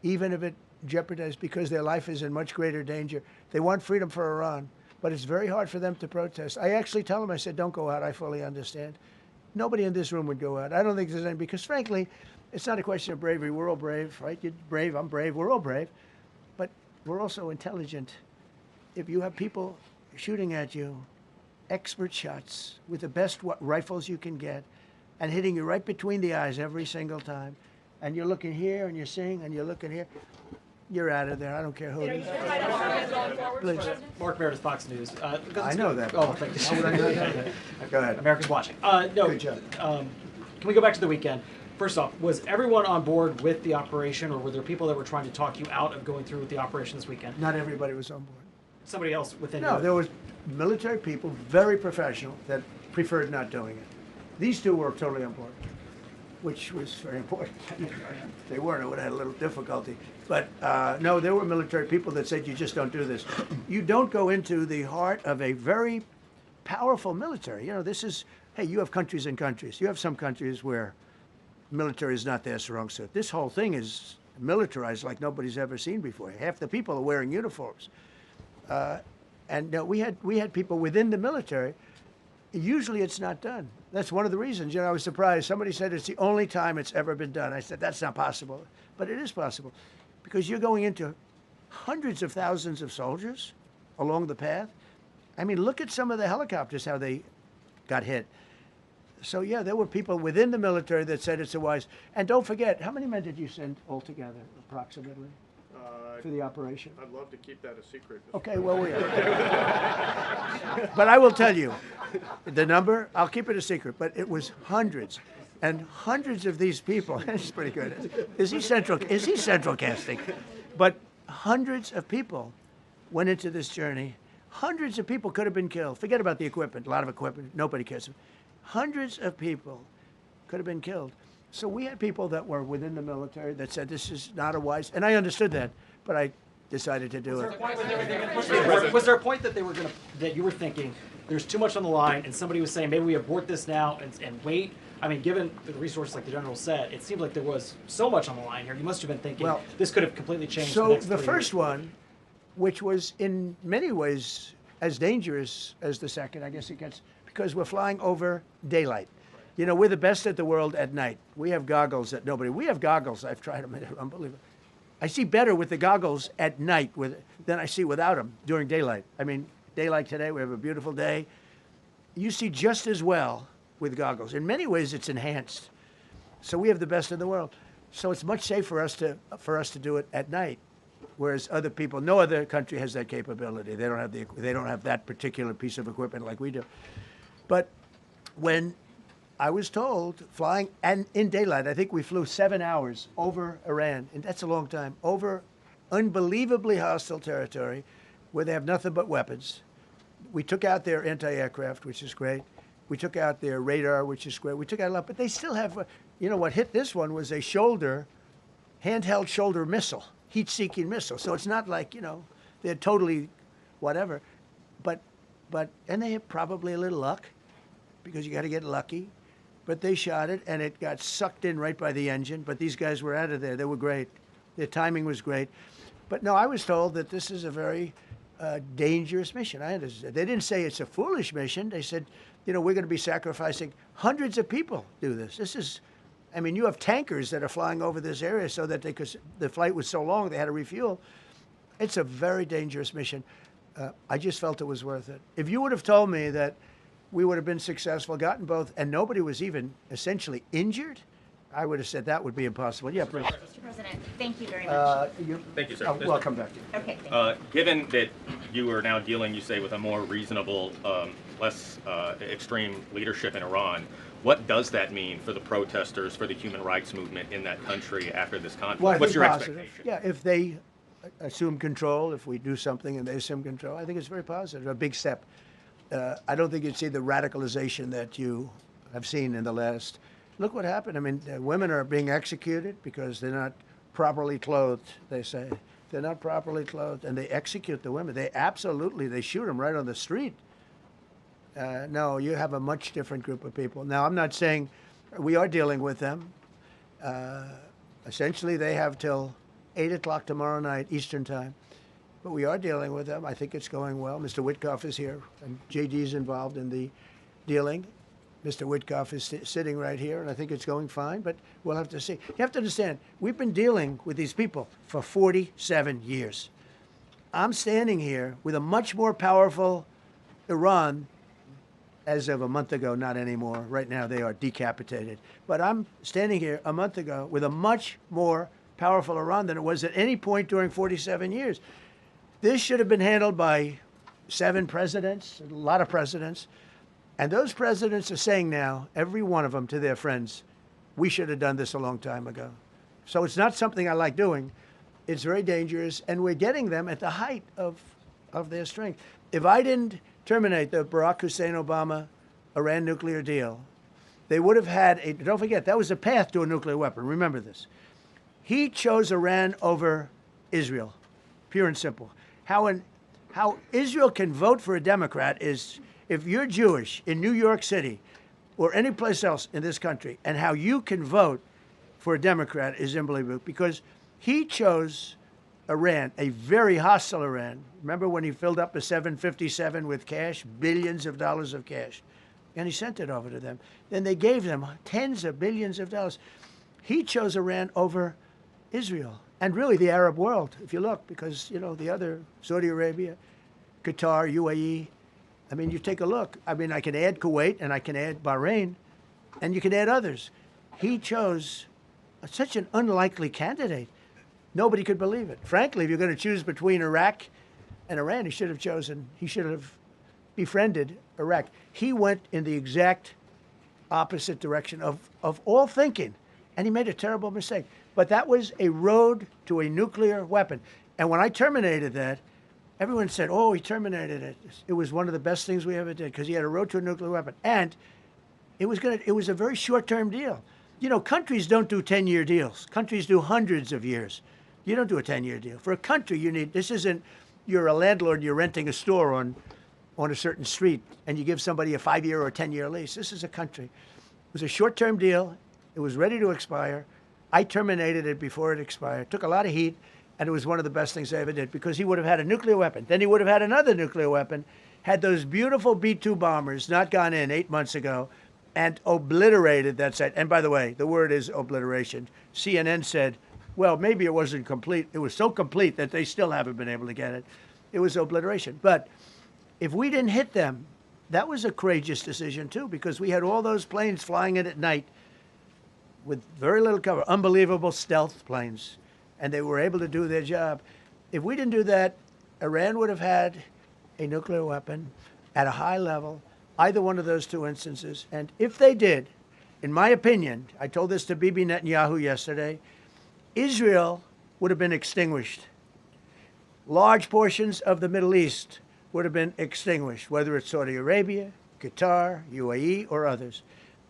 even if it jeopardizes, because their life is in much greater danger. They want freedom for Iran, but it's very hard for them to protest. I actually tell them, I said, don't go out. I fully understand. Nobody in this room would go out. I don't think there's any, because frankly, it's not a question of bravery. We're all brave, right? You're brave, I'm brave, we're all brave. But we're also intelligent. If you have people shooting at you, expert shots with the best rifles you can get, and hitting you right between the eyes every single time, and you're looking here and you're seeing and you're looking here, you're out of there. I don't care who it is. Please. Mark Meredith, Fox News. I know that. Oh, thank you. How would I know that? Go ahead. America's watching. No. Good job. Can we go back to the weekend? First off, was everyone on board with the operation, or were there people that were trying to talk you out of going through with the operation this weekend? Not everybody was on board. Somebody else within No, your- there was military people, very professional, that preferred not doing it. These two were totally on board, which was very important. If they weren't, it would have had a little difficulty. But no, there were military people that said, you just don't do this. You don't go into the heart of a very powerful military. This is, hey, you have countries and countries. You have some countries where military is not their strong suit. This whole thing is militarized like nobody's ever seen before. Half the people are wearing uniforms. And we had people within the military. Usually it's not done. That's one of the reasons. I was surprised. Somebody said it's the only time it's ever been done. I said, that's not possible. But it is possible, because you're going into hundreds of thousands of soldiers along the path. I mean, look at some of the helicopters, how they got hit. So, yeah, there were people within the military that said it's a wise. And don't forget, how many men did you send altogether, approximately, for the operation? I'd love to keep that a secret. Okay, well, but I will tell you the number. I'll keep it a secret, but it was hundreds and hundreds of these people. It's pretty good. Is he central casting? But hundreds of people went into this journey. Hundreds of people could have been killed. Forget about the equipment. A lot of equipment. Nobody cares. Hundreds of people could have been killed. So we had people that were within the military that said this is not a wise, and I understood that, but I decided to do it. Was there a point that that you were thinking there's too much on the line, and somebody was saying maybe we abort this now and wait? I mean, given the resources like the general said, it seemed like there was so much on the line here. You must have been thinking this could have completely changed. So the first one, which was in many ways as dangerous as the second, I guess it gets, because we're flying over daylight. We're the best at the world at night. We have goggles that nobody. We have goggles. I've tried them. They're unbelievable. I see better with the goggles at night than I see without them during daylight. I mean, daylight today, we have a beautiful day. You see just as well with goggles. In many ways, it's enhanced. So we have the best in the world. So it's much safer for us to do it at night, whereas other people, no other country has that capability. They don't have that particular piece of equipment like we do. But when I was told, flying and in daylight, I think we flew 7 hours over Iran, and that's a long time, over unbelievably hostile territory where they have nothing but weapons. We took out their anti-aircraft, which is great. We took out their radar, which is great. We took out a lot, but they still have, what hit this one was a handheld shoulder missile, heat-seeking missile. So it's not like, they're totally whatever. And they have probably a little luck, because you got to get lucky. But they shot it, and it got sucked in right by the engine. But these guys were out of there. They were great. Their timing was great. But no, I was told that this is a very dangerous mission. I understand. They didn't say it's a foolish mission. They said, we're going to be sacrificing hundreds of people do this. This is, you have tankers that are flying over this area so that the flight was so long they had to refuel. It's a very dangerous mission. I just felt it was worth it. If you would have told me that we would have been successful, gotten both, and nobody was even essentially injured, I would have said that would be impossible. Yeah, please. Mr. President, thank you very much. Thank you, sir. We'll come back to you. Okay, thank you. Given that you are now dealing, you say, with a more reasonable, less extreme leadership in Iran, what does that mean for the protesters, for the human rights movement in that country after this conflict? Well, I What's think your positive. expectation? Yeah, if they assume control, if we do something and they assume control, I think it's very positive, a big step. I don't think you'd see the radicalization that you have seen in the last. Look what happened. I mean, women are being executed because they're not properly clothed, they say. They're not properly clothed, and they execute the women. They shoot them right on the street. No, you have a much different group of people. Now, I'm not saying we are dealing with them. Essentially, they have till 8 o'clock tomorrow night, Eastern time. But we are dealing with them. I think it's going well. Mr. Witkoff is here, and JD's involved in the dealing. Mr. Witkoff is sitting right here, and I think it's going fine, but we'll have to see. You have to understand, we've been dealing with these people for 47 years. I'm standing here with a much more powerful Iran as of a month ago, not anymore. Right now, they are decapitated. But I'm standing here a month ago with a much more powerful Iran than it was at any point during 47 years. This should have been handled by 7 presidents, a lot of presidents. And those presidents are saying now, every one of them to their friends, we should have done this a long time ago. So it's not something I like doing. It's very dangerous, and we're getting them at the height of their strength. If I didn't terminate the Barack Hussein Obama Iran nuclear deal, they would have had a, don't forget, that was a path to a nuclear weapon. Remember this. He chose Iran over Israel, pure and simple. How Israel can vote for a Democrat is, if you're Jewish in New York City or any place else in this country, and how you can vote for a Democrat is unbelievable, because he chose Iran, a very hostile Iran. Remember when he filled up a 757 with cash, billions of dollars of cash, and he sent it over to them. Then they gave them tens of billions of dollars. He chose Iran over Israel, and really the Arab world, if you look, because, you know, the other, Saudi Arabia, Qatar, UAE, I mean, you take a look. I mean, I can add Kuwait, and I can add Bahrain, and you can add others. He chose such an unlikely candidate. Nobody could believe it. Frankly, if you're going to choose between Iraq and Iran, he should have befriended Iraq. He went in the exact opposite direction of all thinking, and he made a terrible mistake. But that was a road to a nuclear weapon. And when I terminated that, everyone said, oh, he terminated it. It was one of the best things we ever did, because he had a road to a nuclear weapon. And it was a very short-term deal. You know, countries don't do 10-year deals. Countries do hundreds of years. You don't do a 10-year deal. For a country, you need, this isn't, you're a landlord, you're renting a store on a certain street, and you give somebody a 5-year or 10-year lease. This is a country. It was a short-term deal. It was ready to expire. I terminated it before it expired. Took a lot of heat, and it was one of the best things I ever did, because he would have had a nuclear weapon. Then he would have had another nuclear weapon, had those beautiful B-2 bombers not gone in 8 months ago, and obliterated that site. And by the way, the word is obliteration. CNN said, well, maybe it wasn't complete. It was so complete that they still haven't been able to get it. It was obliteration. But if we didn't hit them, that was a courageous decision too, because we had all those planes flying in at night with very little cover, unbelievable stealth planes, and they were able to do their job. If we didn't do that, Iran would have had a nuclear weapon at a high level, either one of those two instances. And if they did, in my opinion, I told this to Bibi Netanyahu yesterday, Israel would have been extinguished. Large portions of the Middle East would have been extinguished, whether it's Saudi Arabia, Qatar, UAE, or others.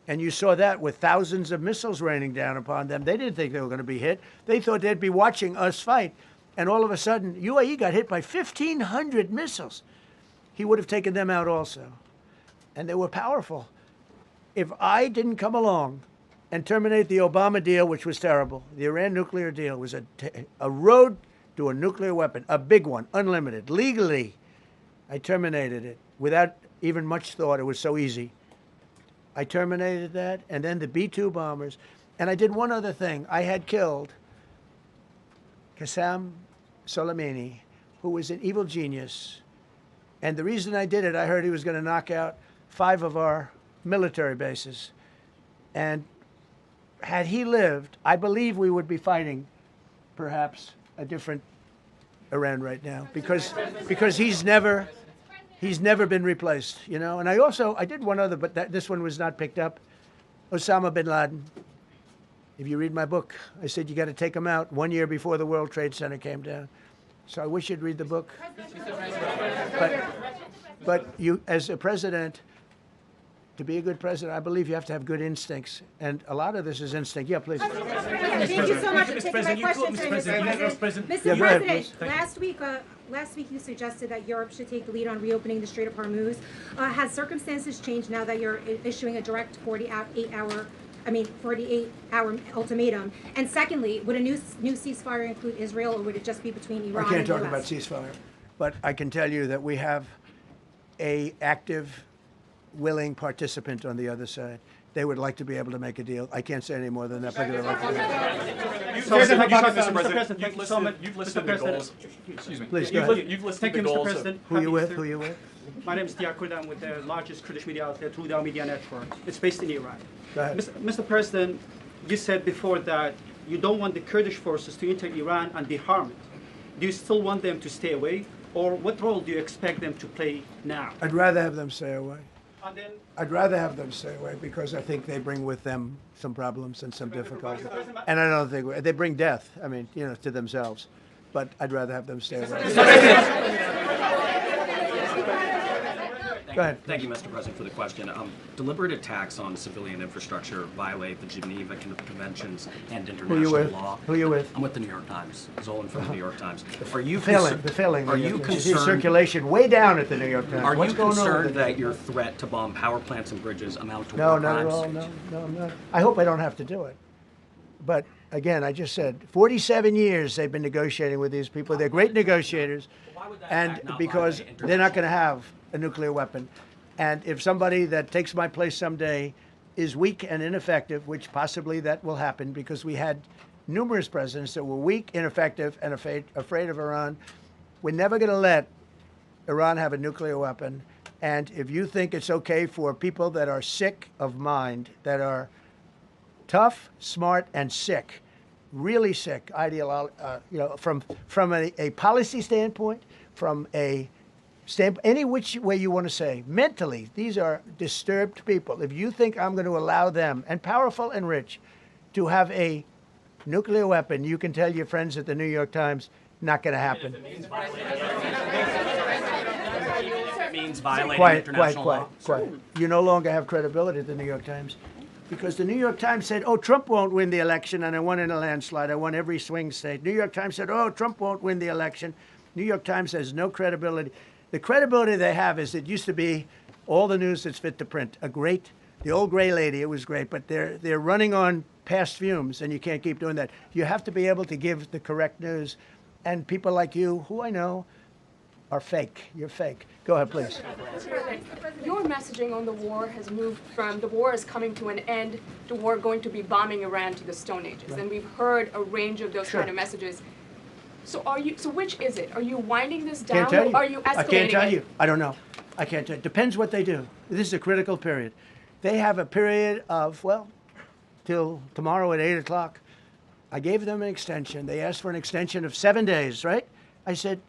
And you saw that with thousands of missiles raining down upon them. They didn't think they were going to be hit. They thought they'd be watching us fight. And all of a sudden, UAE got hit by 1,500 missiles. He would have taken them out also. And they were powerful. If I didn't come along and terminate the Obama deal, which was terrible, the Iran nuclear deal was a road to a nuclear weapon, a big one, unlimited, legally. I terminated it without even much thought. It was so easy. I terminated that, and then the B-2 bombers. And I did one other thing. I had killed Qasem Soleimani, who was an evil genius, And the reason I did it, I heard he was going to knock out 5 of our military bases. And had he lived, I believe we would be fighting perhaps a different Iran right now, because he's never been replaced, you know. And I did one other, but this one was not picked up. Osama bin Laden. If you read my book, I said you got to take him out 1 year before the World Trade Center came down. So I wish you'd read the book. But you, as a president, to be a good president, I believe you have to have good instincts. And a lot of this is instinct. Yeah, please. Thank you so much for taking my question, Mr. President. Mr. President, last week you suggested that Europe should take the lead on reopening the Strait of Hormuz. Has circumstances changed now that you're issuing a direct 48-hour ultimatum? And secondly, would a new ceasefire include Israel, or would it just be between Iran and the US? I can't talk about ceasefire, but I can tell you that we have a active, willing participant on the other side. They would like to be able to make a deal. I can't say any more than that. Mr. President, you've listed the goals. Excuse me. Please, go ahead. You've listed the goals. Who are you with? Who are you with? My name is Diakurda. I'm with the largest Kurdish media outlet, Huda Media Network. It's based in Iran. Go ahead. Mr. President, you said before that you don't want the Kurdish forces to enter Iran and be harmed. Do you still want them to stay away? Or what role do you expect them to play now? I'd rather have them stay away. And then, I'd rather have them stay away because I think they bring with them some problems and some difficulties. And I don't think they bring death, I mean, you know, to themselves. But I'd rather have them stay away. Go ahead. Thank you, Mr. President, for the question. Deliberate attacks on civilian infrastructure violate the Geneva Conventions and international law. Who are you with? I'm with the New York Times. Zolan from the New York Times. Are you failing? Are you concerned? Circulation way down at the New York Times. Are What's you going concerned on that your threat to bomb power plants and bridges amount to war No, crimes? not at all. No, I'm not. I hope I don't have to do it. But again, I just said 47 years they've been negotiating with these people. They're great negotiators, and because they're not going to have a nuclear weapon. And if somebody that takes my place someday is weak and ineffective, which possibly that will happen because we had numerous presidents that were weak, ineffective, and afraid of Iran, we're never going to let Iran have a nuclear weapon. And if you think it's okay for people that are sick of mind, that are tough, smart, and sick, really sick, you know, from a policy standpoint, from a any which way you want to say, mentally, these are disturbed people. If you think I'm going to allow them, and powerful and rich, to have a nuclear weapon, you can tell your friends at the New York Times, not going to happen. It means violating international law. Quiet. You no longer have credibility at the New York Times. Because the New York Times said, oh, Trump won't win the election, and I won in a landslide. I won every swing state. New York Times said, oh, Trump won't win the election. New York Times has no credibility. The credibility they have is it used to be all the news that's fit to print. The old gray lady, it was great, but they're running on past fumes, and you can't keep doing that. You have to be able to give the correct news. And people like you, who I know, are fake. You're fake. Go ahead, please. Your messaging on the war has moved from the war is coming to an end to war going to be bombing Iran to the Stone Ages. Right. And we've heard a range of those kind of messages. So which is it? Are you winding this down or are you escalating it? I can't tell you. I don't know. I can't tell you. Depends what they do. This is a critical period. They have a period of, well, till tomorrow at 8 o'clock. I gave them an extension. They asked for an extension of 7 days, right? I said,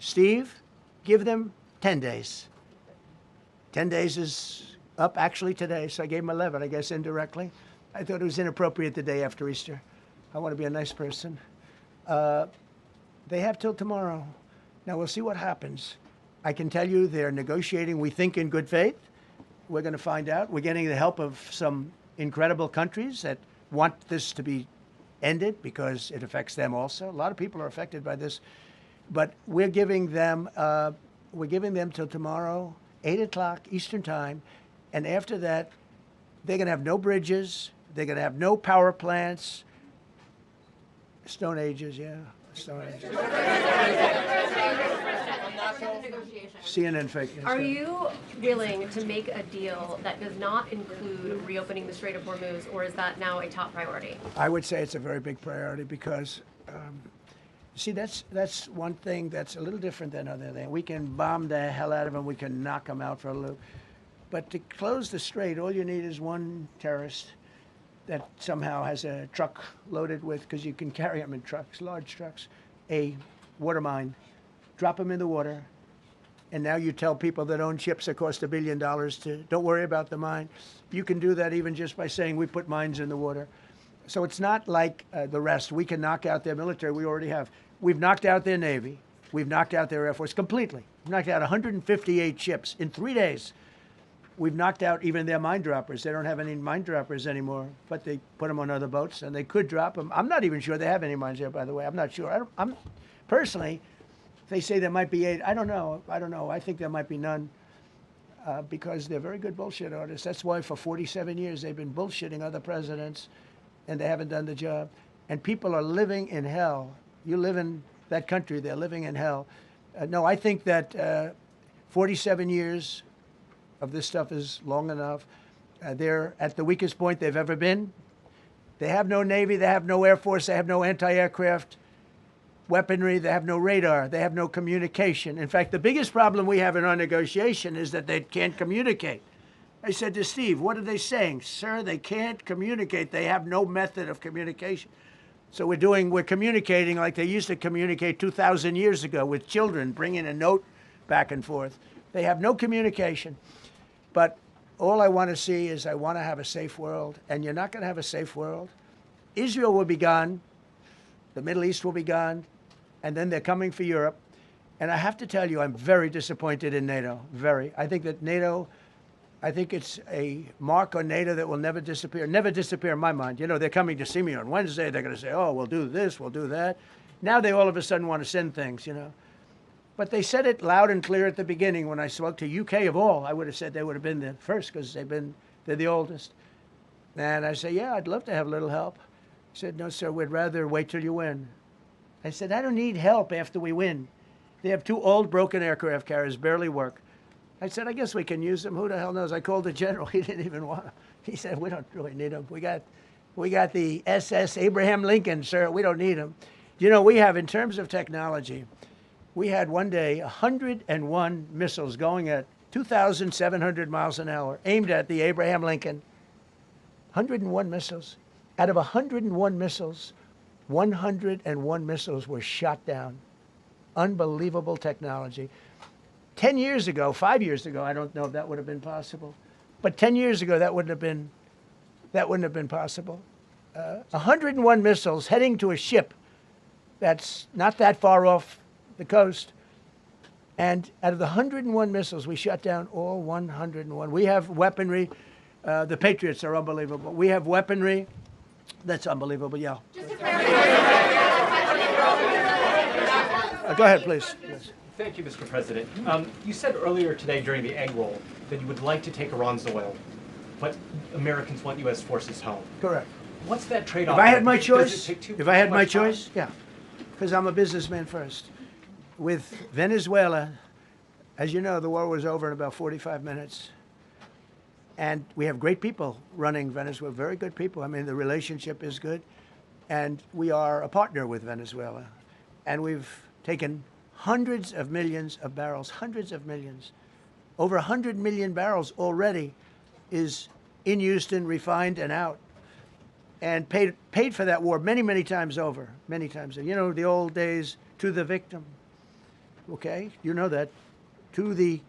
Steve, give them 10 days. 10 days is up actually today, so I gave them 11, I guess, indirectly. I thought it was inappropriate the day after Easter. I want to be a nice person. They have till tomorrow. Now, we'll see what happens. I can tell you they're negotiating, we think, in good faith. We're going to find out. We're getting the help of some incredible countries that want this to be ended because it affects them also. A lot of people are affected by this. But we're giving them till tomorrow, 8 o'clock Eastern time. And after that, they're going to have no bridges. They're going to have no power plants. Stone Ages, yeah. Stone Ages. CNN fake news. Are you willing to make a deal that does not include reopening the Strait of Hormuz, or is that now a top priority? I would say it's a very big priority because See, that's one thing that's a little different than other things. We can bomb the hell out of them. We can knock them out for a loop. But to close the strait, all you need is one terrorist that somehow has a truck loaded with, because you can carry them in trucks, large trucks, a water mine, drop them in the water, and now you tell people that own ships that cost $1 billion to don't worry about the mine. You can do that even just by saying we put mines in the water. So it's not like the rest. We can knock out their military. We already have. We've knocked out their Navy. We've knocked out their Air Force completely. We've knocked out 158 ships in 3 days. We've knocked out even their mine droppers. They don't have any mine droppers anymore, but they put them on other boats, and they could drop them. I'm not even sure they have any mines there, by the way. I'm not sure. I'm personally, they say there might be 8. I don't know. I think there might be none, because they're very good bullshit artists. That's why for 47 years they've been bullshitting other presidents, and they haven't done the job. And people are living in hell. You live in that country, they're living in hell. No, I think that 47 years of this stuff is long enough. They're at the weakest point they've ever been. They have no Navy, they have no Air Force, they have no anti-aircraft weaponry, they have no radar, they have no communication. In fact, the biggest problem we have in our negotiation is that they can't communicate. I said to Steve, what are they saying? Sir, they can't communicate. They have no method of communication. So we're communicating like they used to communicate 2,000 years ago with children, bringing a note back and forth. They have no communication. But all I want to see is I want to have a safe world, and you're not going to have a safe world. Israel will be gone. The Middle East will be gone. And then they're coming for Europe. And I have to tell you, I'm very disappointed in NATO. Very. I think that NATO, I think it's a mark on NATO that will never disappear. Never disappear in my mind. You know, they're coming to see me on Wednesday. They're going to say, oh, we'll do this, we'll do that. Now they all of a sudden want to send things, you know. But they said it loud and clear at the beginning. When I spoke to UK of all, I would have said they would have been the first, because they're the oldest. And I said, yeah, I'd love to have a little help. He said, no, sir, we'd rather wait till you win. I said, I don't need help after we win. They have 2 old broken aircraft carriers, barely work. I said, I guess we can use them. Who the hell knows? I called the general. He didn't even want them. He said, we don't really need them. We got the SS Abraham Lincoln, sir. We don't need them. You know, we have, in terms of technology, we had one day 101 missiles going at 2,700 miles an hour, aimed at the Abraham Lincoln. 101 missiles. Out of 101 missiles, 101 missiles were shot down. Unbelievable technology. 10 years ago, 5 years ago, I don't know if that would have been possible, but 10 years ago, that wouldn't have been possible. 101 missiles heading to a ship that's not that far off the coast. And out of the 101 missiles, we shot down all 101. We have weaponry. The Patriots are unbelievable. We have weaponry that's unbelievable, yeah. Go ahead, please. Yes. Thank you, Mr. President. You said earlier today during the egg roll that you would like to take Iran's oil, but Americans want U.S. forces home. Correct. What's that trade-off? If I had my choice, yeah, because I'm a businessman first. With Venezuela, as you know, the war was over in about 45 minutes. And we have great people running Venezuela, very good people. I mean, the relationship is good. And we are a partner with Venezuela. And we've taken hundreds of millions of barrels, hundreds of millions. Over 100 million barrels already is in Houston, refined and out. And paid for that war many, many times over, many times. You know, the old days, to the victim. Okay, you know that. To the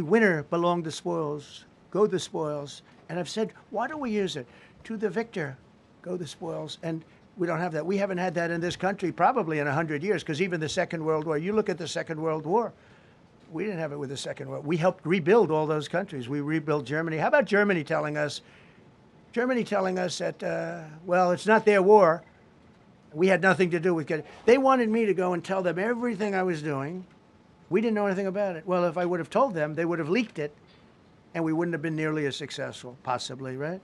winner belong the spoils, go the spoils. And I've said, why don't we use it? To the victor, go the spoils. And we don't have that. We haven't had that in this country probably in 100 years, because even the Second World War, you look at the Second World War, we didn't have it with the Second World War. We helped rebuild all those countries. We rebuilt Germany. How about Germany telling us that, well, it's not their war. We had nothing to do with it. They wanted me to go and tell them everything I was doing. We didn't know anything about it. Well, if I would have told them, they would have leaked it, and we wouldn't have been nearly as successful, possibly, right?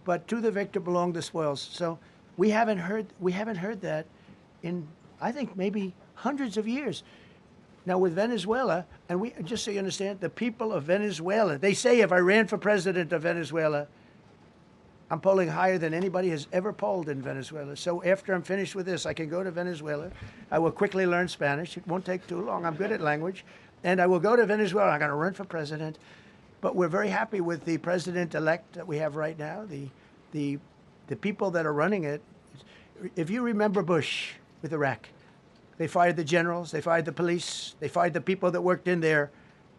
But to the victor belong the spoils. So we haven't heard that in, I think, maybe hundreds of years. Now with Venezuela, and we, just so you understand, the people of Venezuela, they say if I ran for president of Venezuela, I'm polling higher than anybody has ever polled in Venezuela. So after I'm finished with this, I can go to Venezuela. I will quickly learn Spanish. It won't take too long. I'm good at language. And I will go to Venezuela. I'm going to run for president. But we're very happy with the president-elect that we have right now, the people that are running it. If you remember Bush with Iraq, they fired the generals, they fired the police, they fired the people that worked in their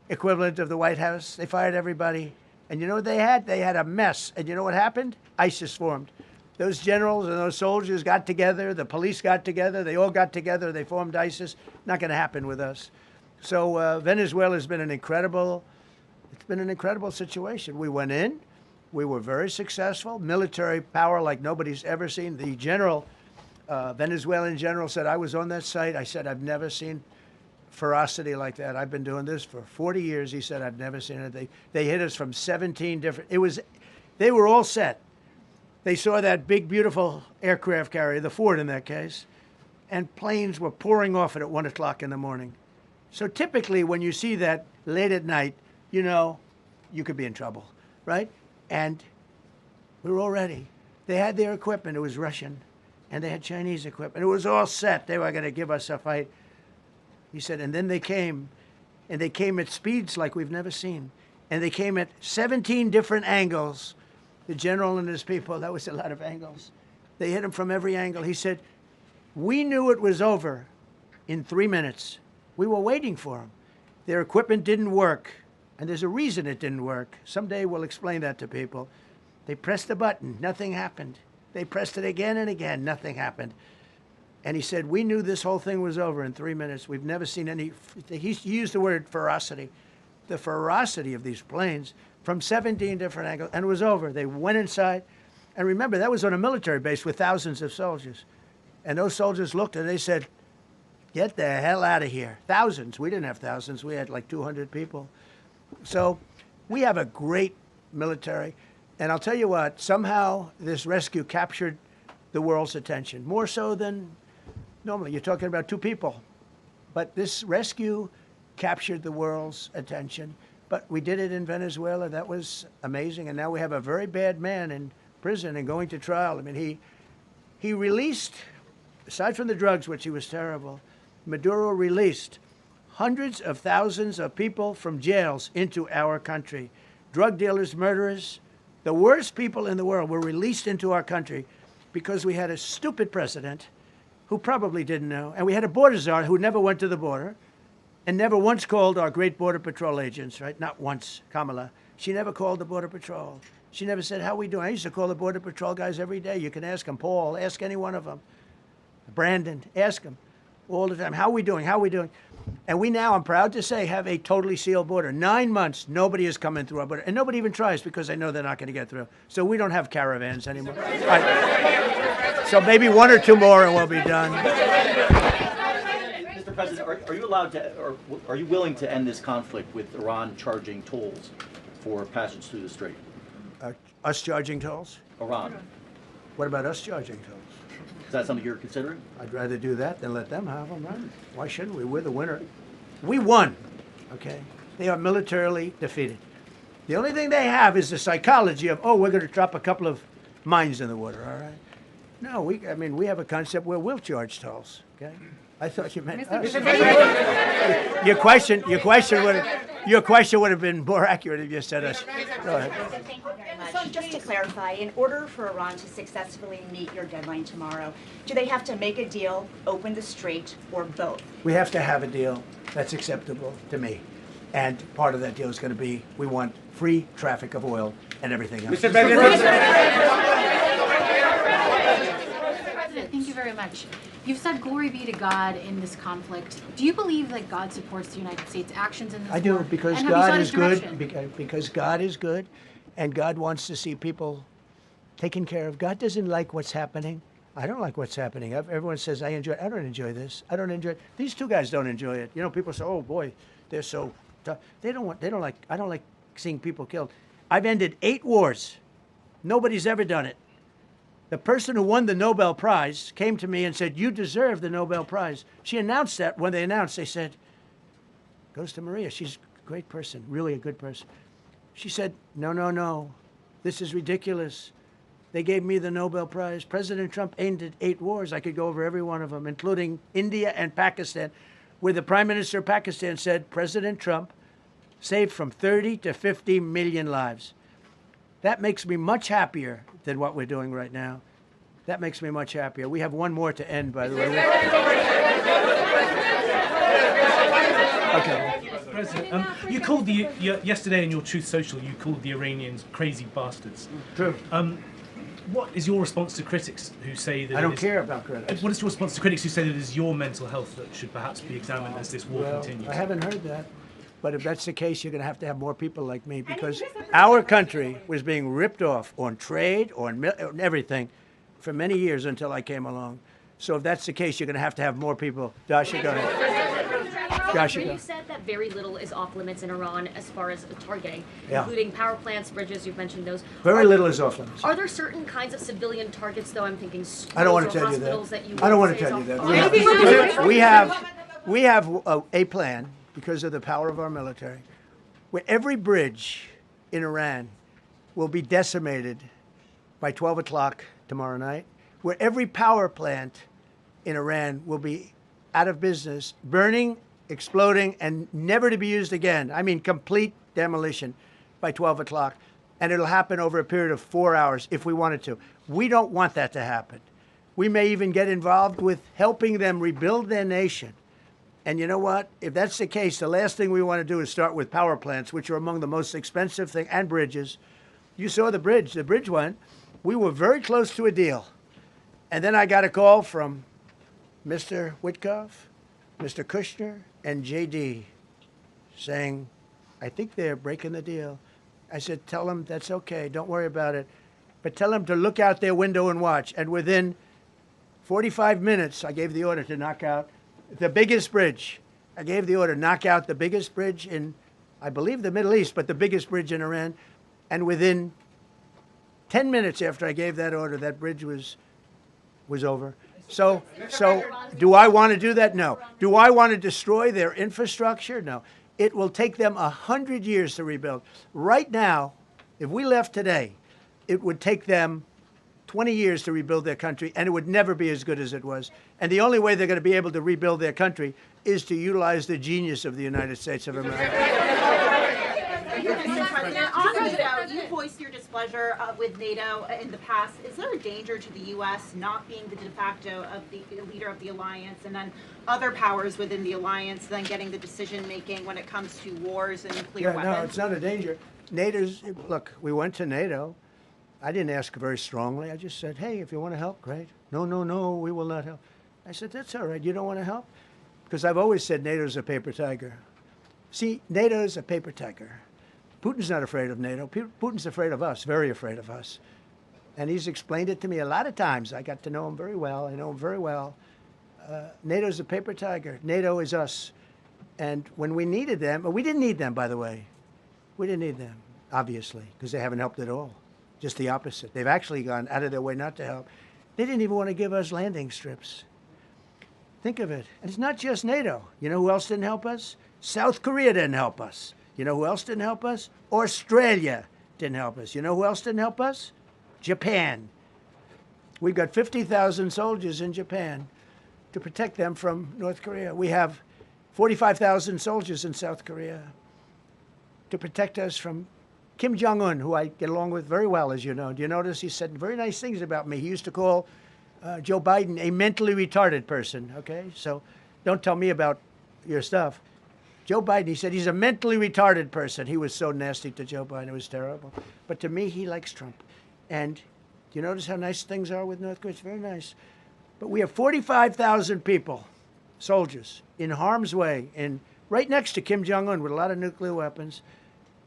equivalent of the White House. They fired everybody. And you know what they had? They had a mess. And you know what happened? ISIS formed. Those generals and those soldiers got together. The police got together. They all got together. They formed ISIS. Not going to happen with us. So Venezuela has been an incredible, it's been an incredible situation. We went in. We were very successful. Military power like nobody's ever seen. The general, Venezuelan general said, I was on that site. I said, I've never seen ferocity like that. I've been doing this for 40 years. He said, I've never seen it. They hit us from 17 different, they were all set. They saw that big, beautiful aircraft carrier, the Ford in that case, and planes were pouring off it at 1 o'clock in the morning. So typically when you see that late at night, you know, you could be in trouble, right? And we were all ready. They had their equipment. It was Russian, and they had Chinese equipment. It was all set. They were going to give us a fight. He said, and then they came, and they came at speeds like we've never seen. And they came at 17 different angles. The general and his people, that was a lot of angles. They hit him from every angle. He said, we knew it was over in 3 minutes. We were waiting for them. Their equipment didn't work, and there's a reason it didn't work. Someday we'll explain that to people. They pressed the button, nothing happened. They pressed it again and again, nothing happened. And he said, we knew this whole thing was over in 3 minutes. We've never seen any, he used the word ferocity. The ferocity of these planes from 17 different angles, and it was over. They went inside, and remember, that was on a military base with thousands of soldiers. And those soldiers looked and they said, get the hell out of here. Thousands. We didn't have thousands. We had like 200 people. So we have a great military. And I'll tell you what, somehow this rescue captured the world's attention, more so than normally. You're talking about 2 people. But this rescue captured the world's attention. But we did it in Venezuela. That was amazing. And now we have a very bad man in prison and going to trial. I mean, he released, aside from the drugs, which he was terrible, Maduro released hundreds of thousands of people from jails into our country. Drug dealers, murderers, the worst people in the world were released into our country because we had a stupid president who probably didn't know, and we had a border czar who never went to the border and never once called our great Border Patrol agents, right? Not once, Kamala. She never called the Border Patrol. She never said, how we doing? I used to call the Border Patrol guys every day. You can ask them, Paul, ask any one of them. Brandon, ask them all the time. How are we doing? How are we doing? And we now, I'm proud to say, have a totally sealed border. 9 months, nobody is coming through our border. And nobody even tries because they know they're not going to get through. So we don't have caravans anymore. Right. So maybe 1 or 2 more and we'll be done. Mr. President, are you allowed to, or are you willing to end this conflict with Iran charging tolls for passage through the strait? Us charging tolls? Iran. What about us charging tolls? Is that something you're considering? I'd rather do that than let them have them, right? Why shouldn't we? We're the winner. We won, okay? They are militarily defeated. The only thing they have is the psychology of, oh, we're going to drop a couple of mines in the water, all right? No, we have a concept where we'll charge tolls, okay? I thought you meant us. Your question would have been more accurate if you said us. Go ahead. Thank you very much. So just to clarify, in order for Iran to successfully meet your deadline tomorrow, do they have to make a deal, open the strait, or both? We have to have a deal that's acceptable to me. And part of that deal is going to be, we want free traffic of oil and everything else. Mr. President, thank you very much. You've said glory be to God in this conflict. Do you believe that God supports the United States' actions in this war? I do, because God is good, because God is good, and God wants to see people taken care of. God doesn't like what's happening. I don't like what's happening. Everyone says, I enjoy it. I don't enjoy this. I don't enjoy it. These 2 guys don't enjoy it. You know, people say, oh boy, they're so tough. I don't like seeing people killed. I've ended 8 wars. Nobody's ever done it. The person who won the Nobel Prize came to me and said, you deserve the Nobel Prize. She announced that. When they announced, they said, goes to Maria. She's a great person, really a good person. She said, no, no, no. This is ridiculous. They gave me the Nobel Prize. President Trump ended 8 wars. I could go over every one of them, including India and Pakistan, where the Prime Minister of Pakistan said President Trump saved from 30 to 50 million lives. That makes me much happier than what we're doing right now. That makes me much happier. We have one more to end, by the way. Okay. President, you called yesterday in your Truth Social, you called the Iranians crazy bastards. True. What is your response to critics who say that I don't care about critics. What is your response to critics who say that it is your mental health that should perhaps be examined as this war continues? I haven't heard that. But if that's the case, you're going to have more people like me, because our country was being ripped off on trade, on everything, for many years until I came along. So if that's the case, you're going to have more people. Dasha, go ahead. You said that very little is off limits in Iran as far as targeting, Yeah. including power plants, bridges, you've mentioned those. Very little is off limits. Are there certain kinds of civilian targets, though? I'm thinking schools I don't want or to tell you hospitals that. you I don't want would to say tell is you off- that. We have a plan, because of the power of our military, where every bridge in Iran will be decimated by 12 o'clock tomorrow night, where every power plant in Iran will be out of business, burning, exploding, and never to be used again. I mean, complete demolition by 12 o'clock. And it'll happen over a period of 4 hours if we wanted to. We don't want that to happen. We may even get involved with helping them rebuild their nation. And you know what? If that's the case, the last thing we want to do is start with power plants, which are among the most expensive things, and bridges. You saw the bridge. The bridge went. We were very close to a deal. And then I got a call from Mr. Witkoff, Mr. Kushner, and JD saying, I think they're breaking the deal. I said, tell them that's okay. Don't worry about it. But tell them to look out their window and watch. And within 45 minutes, I gave the order to knock out the biggest bridge. I gave the order, knock out the biggest bridge in, I believe, the Middle East, but the biggest bridge in Iran. And within 10 minutes after I gave that order, that bridge was over. So do I want to do that? No. Do I want to destroy their infrastructure? No. It will take them 100 years to rebuild. Right now, if we left today, it would take them 20 years to rebuild their country, and it would never be as good as it was. And the only way they're going to be able to rebuild their country is to utilize the genius of the United States of America. On NATO, you voiced your displeasure with NATO in the past. Is there a danger to the U.S. not being the de facto of the leader of the alliance, and then other powers within the alliance then getting the decision-making when it comes to wars and nuclear weapons? No, it's not a danger. Look, we went to NATO. I didn't ask very strongly. I just said, hey, if you want to help, great. No, we will not help. I said, that's all right. You don't want to help? Because I've always said NATO's a paper tiger. See, NATO's a paper tiger. Putin's not afraid of NATO. Putin's afraid of us, very afraid of us. And he's explained it to me a lot of times. I got to know him very well. I know him very well. NATO's a paper tiger. NATO is us. And when we needed them, we didn't need them, by the way. We didn't need them, obviously, because they haven't helped at all. Just the opposite. They've actually gone out of their way not to help. They didn't even want to give us landing strips. Think of it. And it's not just NATO. You know who else didn't help us? South Korea didn't help us. You know who else didn't help us? Australia didn't help us. You know who else didn't help us? Japan. We've got 50,000 soldiers in Japan to protect them from North Korea. We have 45,000 soldiers in South Korea to protect us from Kim Jong-un, who I get along with very well, as you know. Do you notice he said very nice things about me? He used to call Joe Biden a mentally retarded person, okay? So don't tell me about your stuff. Joe Biden, he said he's a mentally retarded person. He was so nasty to Joe Biden. It was terrible. But to me, he likes Trump. And do you notice how nice things are with North Korea? It's very nice. But we have 45,000 people, soldiers, in harm's way, and right next to Kim Jong-un with a lot of nuclear weapons.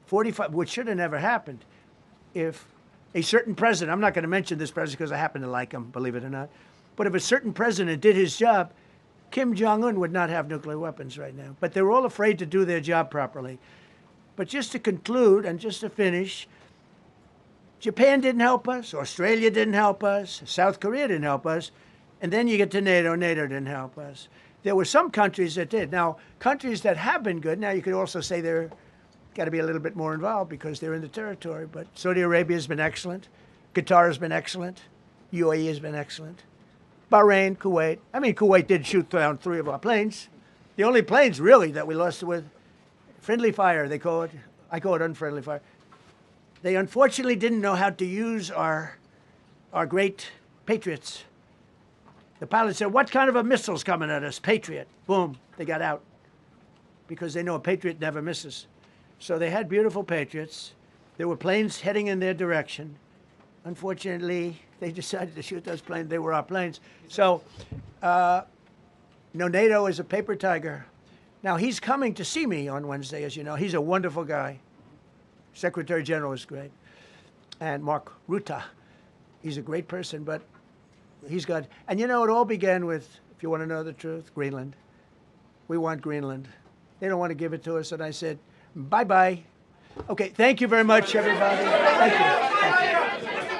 45, which should have never happened if a certain president, I'm not going to mention this president because I happen to like him, believe it or not, but if a certain president did his job, Kim Jong-un would not have nuclear weapons right now. But they were all afraid to do their job properly. But just to conclude and just to finish, Japan didn't help us, Australia didn't help us, South Korea didn't help us, and then you get to NATO, NATO didn't help us. There were some countries that did. Now, countries that have been good, now you could also say they're got to be a little bit more involved because they're in the territory, but Saudi Arabia has been excellent. Qatar has been excellent. UAE has been excellent. Bahrain, Kuwait. I mean, Kuwait did shoot down 3 of our planes. The only planes, really, that we lost with friendly fire, they call it. I call it unfriendly fire. They unfortunately didn't know how to use our great Patriots. The pilot said, what kind of a missile's coming at us? Patriot. Boom, they got out. Because they know a Patriot never misses. So they had beautiful Patriots. There were planes heading in their direction. Unfortunately, they decided to shoot those planes. They were our planes. So, NATO is a paper tiger. Now, he's coming to see me on Wednesday, as you know. He's a wonderful guy. Secretary General is great. And Mark Rutte, he's a great person, but he's got... And it all began with, if you want to know the truth, Greenland. We want Greenland. They don't want to give it to us, and I said, bye-bye. Okay, thank you very much, everybody. Thank you. Thank you.